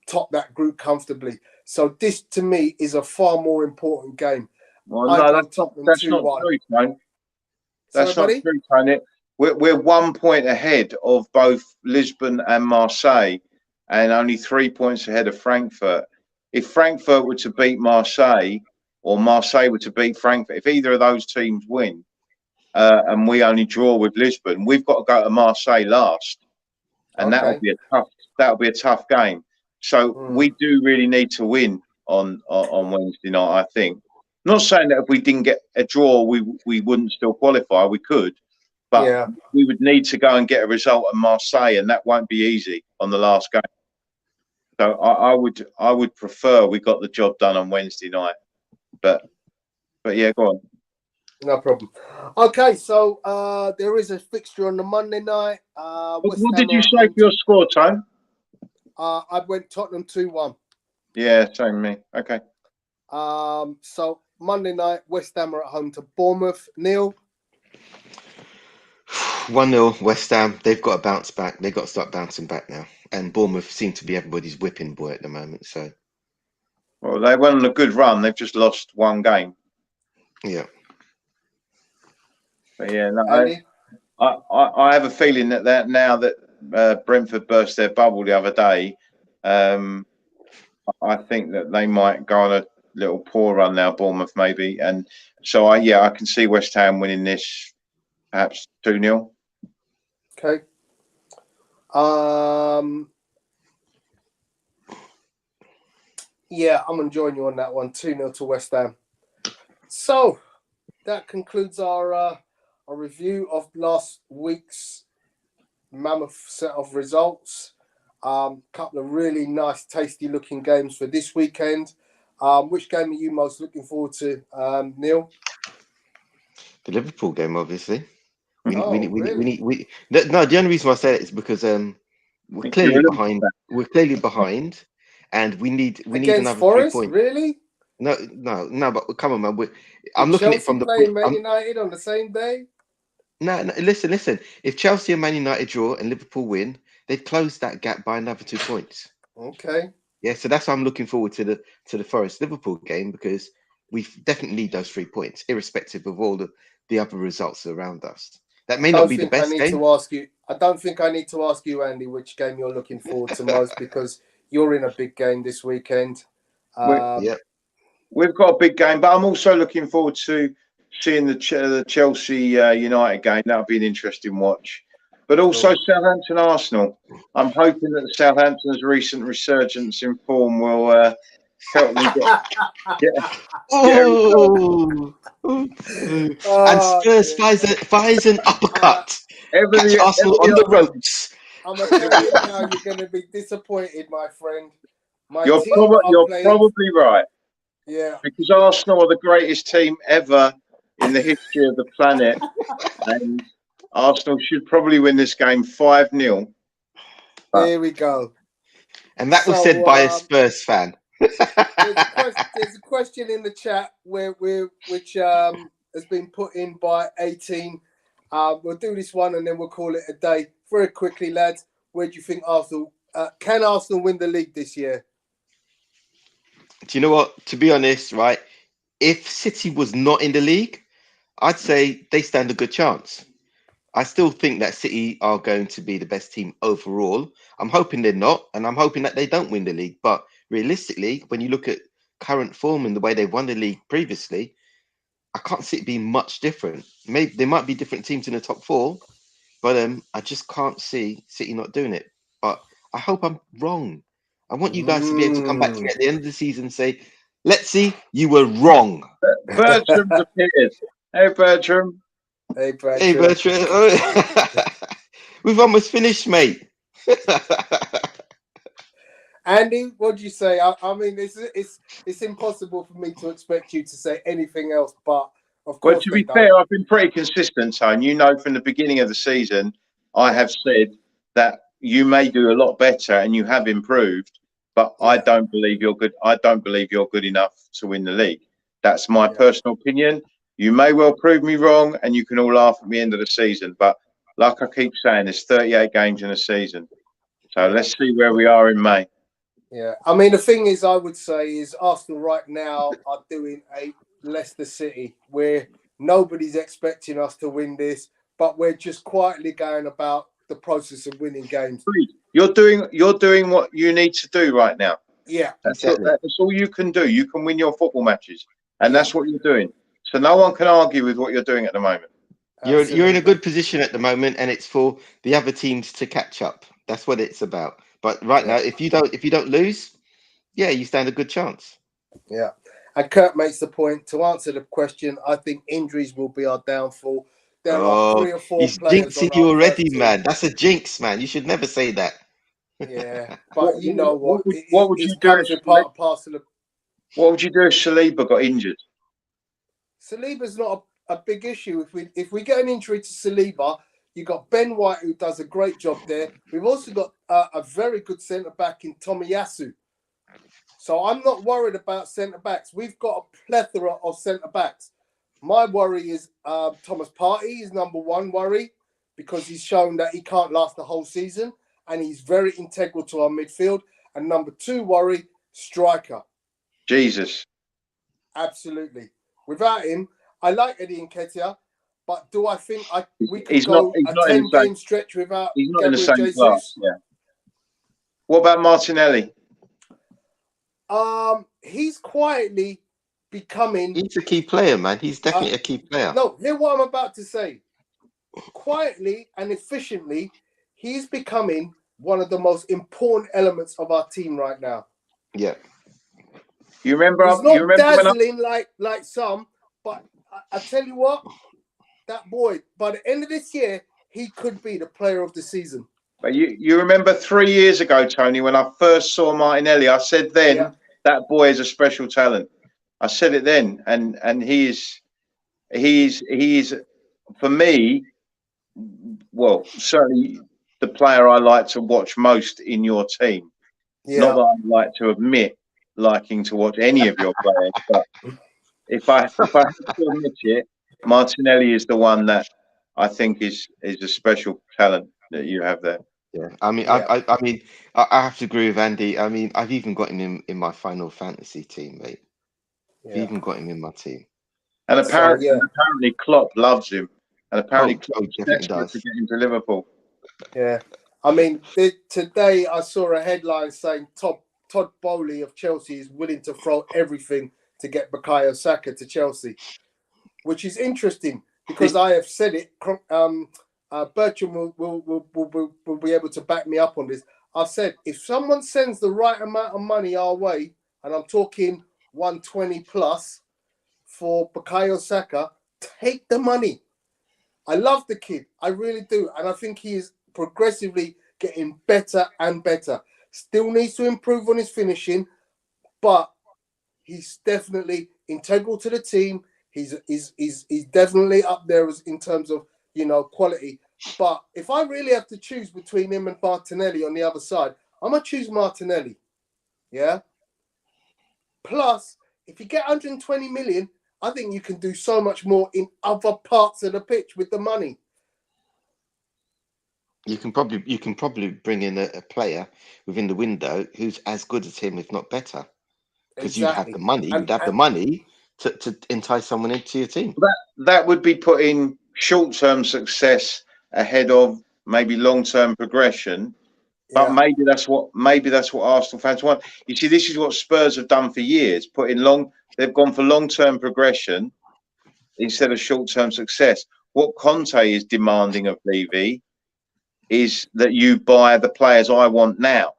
top that group comfortably. So this, to me, is a far more important game. Well, no, that's not true, Tony. That's not true, Tony. We're 1 point ahead of both Lisbon and Marseille, and only 3 points ahead of Frankfurt. If Frankfurt were to beat Marseille, or Marseille were to beat Frankfurt, if either of those teams win, and we only draw with Lisbon, we've got to go to Marseille last, and that'll be a tough game. So we do really need to win on Wednesday night, I think. Not saying that if we didn't get a draw, we wouldn't still qualify. We could, but we would need to go and get a result at Marseille, and that won't be easy on the last game. So I would prefer we got the job done on Wednesday night. But yeah, go on. No problem. Okay, so there is a fixture on the Monday night. What did you say for your score, Tone? I went Tottenham 2-1. Yeah, same me. Okay. So Monday night, West Ham are at home to Bournemouth. Neil? 1-0 West Ham. They've got to bounce back. They've got to start bouncing back now. And Bournemouth seem to be everybody's whipping boy at the moment. So, well, they went on a good run. They've just lost one game. Yeah. But yeah, no, I have a feeling that now that Brentford burst their bubble the other day, I think that they might go on a little poor run now, Bournemouth maybe. And so I can see West Ham winning this perhaps 2-0. Okay. Yeah, I'm going to join you on that one. 2-0 to West Ham. So that concludes our review of last week's mammoth set of results. Couple of really nice, tasty looking games for this weekend. Which game are you most looking forward to, Neil? The Liverpool game, obviously. The only reason why I say it is because we're clearly behind. We're clearly behind, and we need against another Forest. 3 points. Really? No. But come on, man. I'm Did looking at it Chelsea from the playing point. Man United on the same day? No. Listen. If Chelsea and Man United draw and Liverpool win, they'd close that gap by another 2 points. Okay. Yeah, so that's why I'm looking forward to the Forest Liverpool game, because we definitely need those 3 points, irrespective of all the other results around us. That may not be the best game. I don't think I need to ask you, Andy, which game you're looking forward to most, because you're in a big game this weekend. Yeah. We've got a big game, but I'm also looking forward to seeing the Chelsea United game. That'll be an interesting watch. But also Southampton Arsenal. I'm hoping that Southampton's recent resurgence in form will help them get Oh, and Spurs fires an uppercut. Catch Arsenal on the ropes. I'm going to tell you now, you're going to be disappointed, my friend. You're probably right. Yeah. Because Arsenal are the greatest team ever in the history of the planet. And Arsenal should probably win this game 5-0. There we go. And that was said by a Spurs fan. There's a question in the chat which has been put in by 18. We'll do this one and then we'll call it a day. Very quickly, lads. Where do you think Arsenal can Arsenal win the league this year? Do you know what? To be honest, right? If City was not in the league, I'd say they stand a good chance. I still think that City are going to be the best team overall. I'm hoping they're not, and I'm hoping that they don't win the league. But realistically, when you look at current form and the way they've won the league previously, I can't see it being much different. Maybe there might be different teams in the top 4, but I just can't see City not doing it. But I hope I'm wrong. I want you guys to be able to come back to me at the end of the season and say, let's see, you were wrong. Bertram's appeared. Hey, Bertram. Hey, Bertram. Hey, Bertram. We've almost finished, mate. Andy, what do you say? I mean, it's impossible for me to expect you to say anything else, but of course. Well, to be fair, I've been pretty consistent, Tone. You know, from the beginning of the season, I have said that you may do a lot better and you have improved, but I don't believe you're good. I don't believe you're good enough to win the league. That's my personal opinion. You may well prove me wrong and you can all laugh at me end of the season. But like I keep saying, there's 38 games in a season. So let's see where we are in May. Yeah. I mean, the thing is, I would say is Arsenal right now are doing a Leicester City where nobody's expecting us to win this, but we're just quietly going about the process of winning games. You're doing what you need to do right now. Yeah. That's all you can do. You can win your football matches. And that's what you're doing. So no one can argue with what you're doing at the moment. You're in a good position at the moment, and it's for the other teams to catch up. That's what it's about. But right now, if you don't lose, you stand a good chance. Yeah. And Kurt makes the point, to answer the question, I think injuries will be our downfall. There are 3 or 4 he's players. Jinxing you already, man. That's a jinx, man. You should never say that. Yeah. But you know what? What would you do if part and parcel of... What would you do if Saliba got injured? Saliba's not a big issue. If we get an injury to Saliba, you've got Ben White, who does a great job there. We've also got a very good centre-back in Tomiyasu. So I'm not worried about centre-backs. We've got a plethora of centre-backs. My worry is Thomas Partey is number 1 worry, because he's shown that he can't last the whole season, and he's very integral to our midfield. And number 2 worry, striker. Jesus. Absolutely. Without him, I like Eddie Nketiah, but do I think we could go a 10-game stretch without Gabriel Jesus? Class, yeah. What about Martinelli? He's quietly becoming... He's a key player, man. He's definitely a key player. No, hear what I'm about to say. Quietly and efficiently, he's becoming one of the most important elements of our team right now. Yeah. You remember? He's not dazzling like some, but I tell you what, that boy, by the end of this year, he could be the player of the season. But you remember 3 years ago, Tony, when I first saw Martinelli, I said then that boy is a special talent. I said it then, and he is for me, well, certainly the player I like to watch most in your team. Yeah. Not that I like to admit, liking to watch any of your players, but if I have to admit it, Martinelli is the one that I think is a special talent that you have there. Yeah, I mean, Yeah. I have to agree with Andy. I mean, I've even got him in my Final Fantasy team, mate. I've Yeah. even got him in my team. And So, apparently Klopp loves him, and apparently Klopp is definitely desperate does. to get him to Liverpool. Yeah. I mean, today I saw a headline saying Todd Bowley of Chelsea is willing to throw everything to get Bukayo Saka to Chelsea, which is interesting because I have said it. Bertram will be able to back me up on this. I've said if someone sends the right amount of money our way, and I'm talking 120 plus for Bukayo Saka, take the money. I love the kid. I really do. And I think he is progressively getting better and better. Still needs to improve on his finishing, but he's definitely integral to the team. He's definitely up there in terms of, quality. But if I really have to choose between him and Martinelli on the other side, I'm going to choose Martinelli. Yeah. Plus, if you get 120 million, I think you can do so much more in other parts of the pitch with the money. You can probably bring in a player within the window who's as good as him, if not better, because you'd have the money. You'd have the money to entice someone into your team. That would be putting short-term success ahead of maybe long-term progression. But maybe that's what Arsenal fans want. You see, this is what Spurs have done for years. They've gone for long-term progression instead of short-term success. What Conte is demanding of Levy is that you buy the players I want now.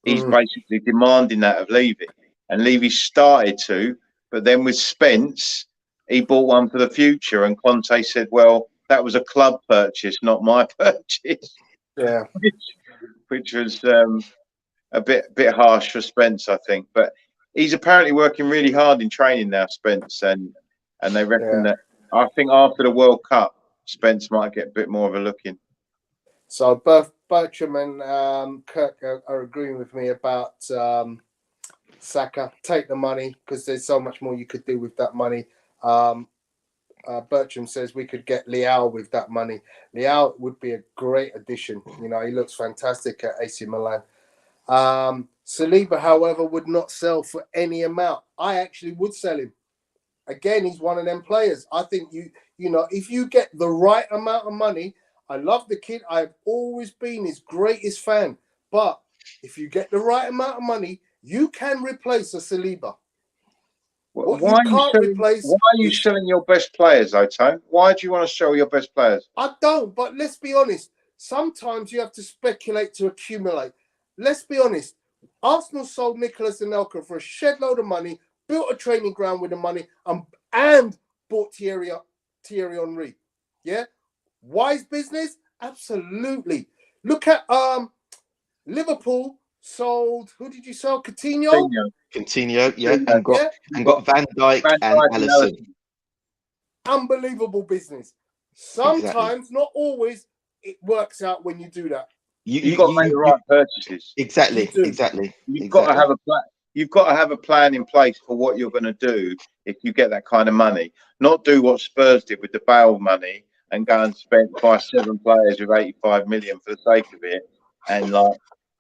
He's basically demanding that of Levy, and Levy started to, but then with Spence, he bought one for the future, and Conte said, "Well, that was a club purchase, not my purchase." Yeah. Which was a bit harsh for Spence, I think. But he's apparently working really hard in training now, Spence, and they reckon that I think after the World Cup, Spence might get a bit more of a look in. So both Bertram and Kirk are agreeing with me about Saka. Take the money because there's so much more you could do with that money. Bertram says we could get Leao with that money. Leao would be a great addition. He looks fantastic at AC Milan. Saliba, however, would not sell for any amount. I actually would sell him. Again, he's one of them players. I think if you get the right amount of money, I love the kid. I've always been his greatest fan. But if you get the right amount of money, you can replace a Saliba. Why are you selling your best players, though, Tone? Why do you want to sell your best players? I don't, but let's be honest. Sometimes you have to speculate to accumulate. Let's be honest. Arsenal sold Nicolas Anelka for a shed load of money, built a training ground with the money, and bought Thierry Henry. Yeah? Wise business? Absolutely. Look at Liverpool sold. Who did you sell? Coutinho, yeah, and got Van Dijk and Alisson. Unbelievable business. Sometimes, not always, it works out when you do that. You've got to make the right purchases. Exactly. You've got to have a plan. You've got to have a plan in place for what you're going to do if you get that kind of money. Not do what Spurs did with the Bale money and go and buy 7 players with 85 million for the sake of it, and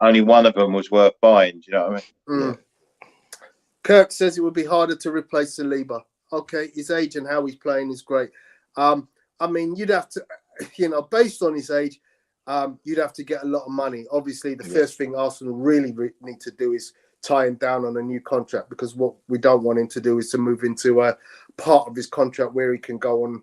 only one of them was worth buying. Do you know what I mean? Yeah. Kirk says it would be harder to replace Saliba. Okay, his age and how he's playing is great. You'd have to, based on his age, you'd have to get a lot of money. Obviously, the first thing Arsenal really need to do is tie him down on a new contract, because what we don't want him to do is to move into a part of his contract where he can go on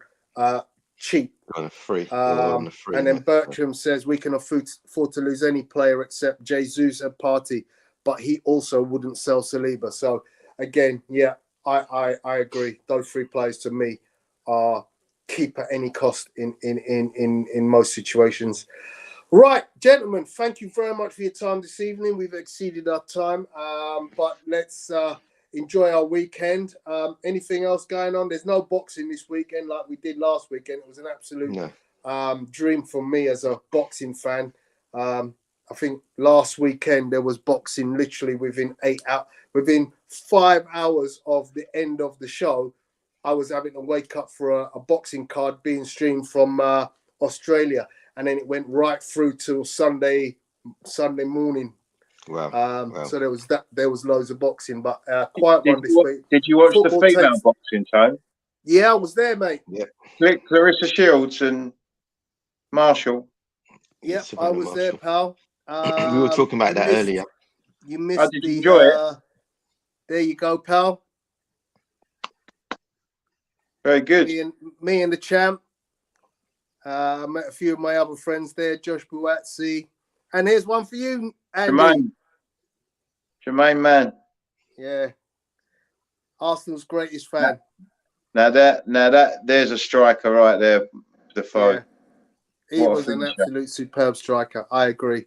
cheap. On a free. And then Bertram says we can afford to lose any player except Jesus and Partey, but he also wouldn't sell Saliba. So again, I agree. Those 3 players to me are keep at any cost in most situations. Right, gentlemen, thank you very much for your time this evening. We've exceeded our time, but let's enjoy our weekend. Anything else going on? There's no boxing this weekend like we did last weekend. It was an absolute dream for me as a boxing fan. I think last weekend there was boxing literally within 5 hours of the end of the show. I was having to wake up for a boxing card being streamed from Australia, and then it went right through till Sunday morning. Wow. So there was loads of boxing, but quiet one this week. Did you watch Football the female boxing, Tone? Yeah, I was there, mate. Yep. Clarissa Shields and Marshall. Yep, I was there, pal. We were talking about that earlier. You missed did you enjoy it? There you go, pal. Very good. Me and the champ. I met a few of my other friends there, Josh Buatsi. And here's one for you, Andy. Jermaine, man. Yeah. Arsenal's greatest fan. Now that there's a striker right there, Defoe. Yeah. He was an absolute superb striker. I agree.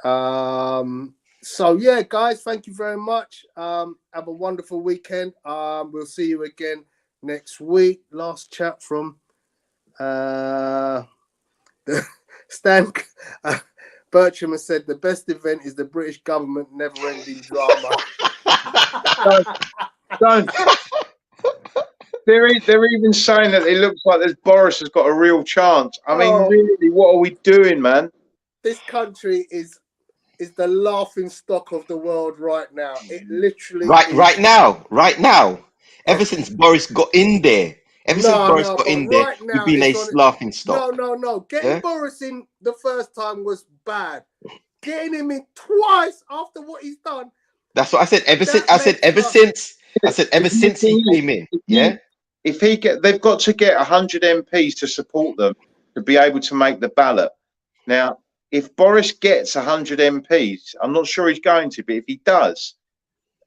So yeah, guys, thank you very much. Have a wonderful weekend. We'll see you again next week. Last chat from Stan Bertram has said the best event is the British government never-ending drama. Don't. They're even saying that it looks like Boris has got a real chance. I mean, really, what are we doing, man? This country is the laughing stock of the world right now. It literally right now. Ever since Boris got in there, you've been a laughing stock. No. Getting Boris in the first time was bad. Getting him in twice after what he's done. That's what I said. Ever since he came in. Yeah. If they've got to get 100 MPs to support them to be able to make the ballot. Now, if Boris gets 100 MPs, I'm not sure he's going to, but if he does,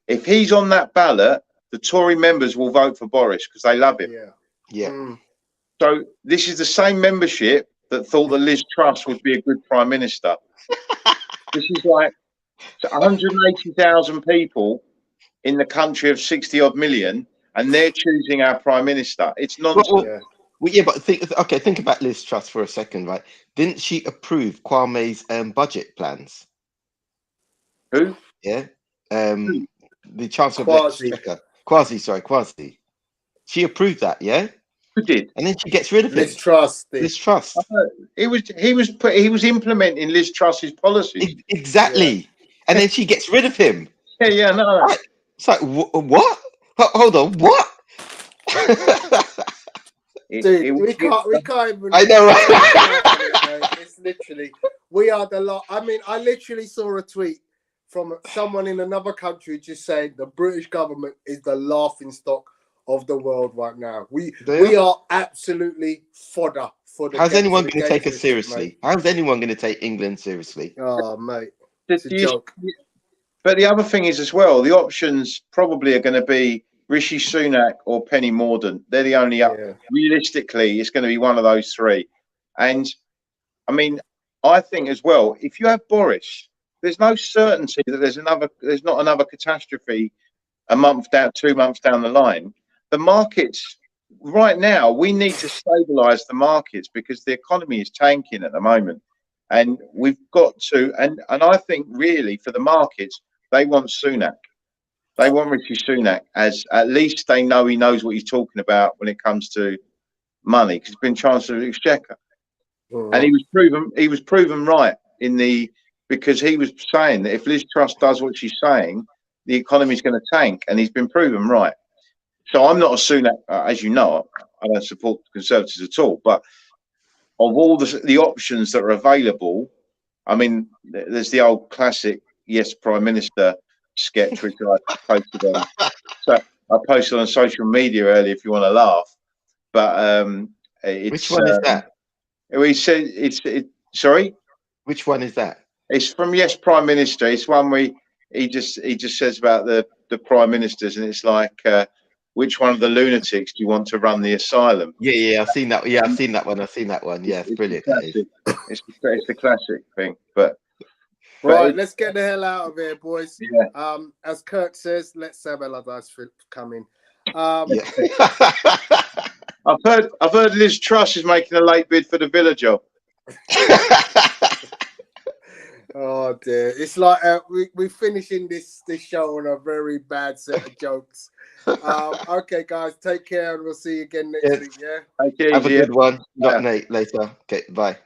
if he's on that ballot, the Tory members will vote for Boris because they love him. Yeah. So this is the same membership that thought that Liz Truss would be a good prime minister. This is like 180,000 people in the country of 60 odd million, and they're choosing our prime minister. It's nonsense. But think about Liz Truss for a second, right? Didn't she approve Kwame's budget plans? Who? Yeah. The Chancellor of the Exchequer. Kwasi. She approved that, yeah? Who did? And then she gets rid of him. Liz Truss. He was implementing Liz Truss's policies. Exactly. And then she gets rid of him. Yeah, no. Right. It's like, what? Hold on, what? Dude, we can't even. I know, right? It's literally, we are the lot. I mean, I literally saw a tweet from someone in another country just saying the British government is the laughing stock of the world right now. We are absolutely fodder for the. How's anyone going to take us seriously? Mate. How's anyone going to take England seriously? Oh, mate, it's a joke. But the other thing is as well, the options probably are going to be Rishi Sunak or Penny Mordaunt. They're the only realistically, it's going to be one of those three. And I mean, I think as well, if you have Boris, there's no certainty that there's not another catastrophe a month down, 2 months down the line. The markets right now, we need to stabilize the markets because the economy is tanking at the moment. And we've got to, and I think really for the markets, they want Sunak. They want Rishi Sunak, as at least they know he knows what he's talking about when it comes to money, because he's been Chancellor of the Exchequer. And he was proven right because he was saying that if Liz Truss does what she's saying, the economy is going to tank, and he's been proven right. So I'm not a Sunak, as you know, I don't support the Conservatives at all, but of all the options that are available, I mean, there's the old classic Yes Prime Minister sketch, which I posted on. So I posted on social media earlier if you want to laugh. But which one is that? He said sorry? Which one is that? It's from Yes Prime Minister. It's one where he just says about the prime ministers, and it's like which one of the lunatics do you want to run the asylum? Yeah, I've seen that. Yeah, I've seen that one. Yeah, it's brilliant. It's the classic thing. But right, let's get the hell out of here, boys. Yeah. As Kirk says, let's have Allardyce come in. I've heard Liz Truss is making a late bid for the Villa job. Oh dear, it's like we're finishing this show on a very bad set of jokes. Okay, guys, take care, and we'll see you again next week. Yeah. Take it Have a easy. good one. Yeah. Not Nate later. Okay, bye.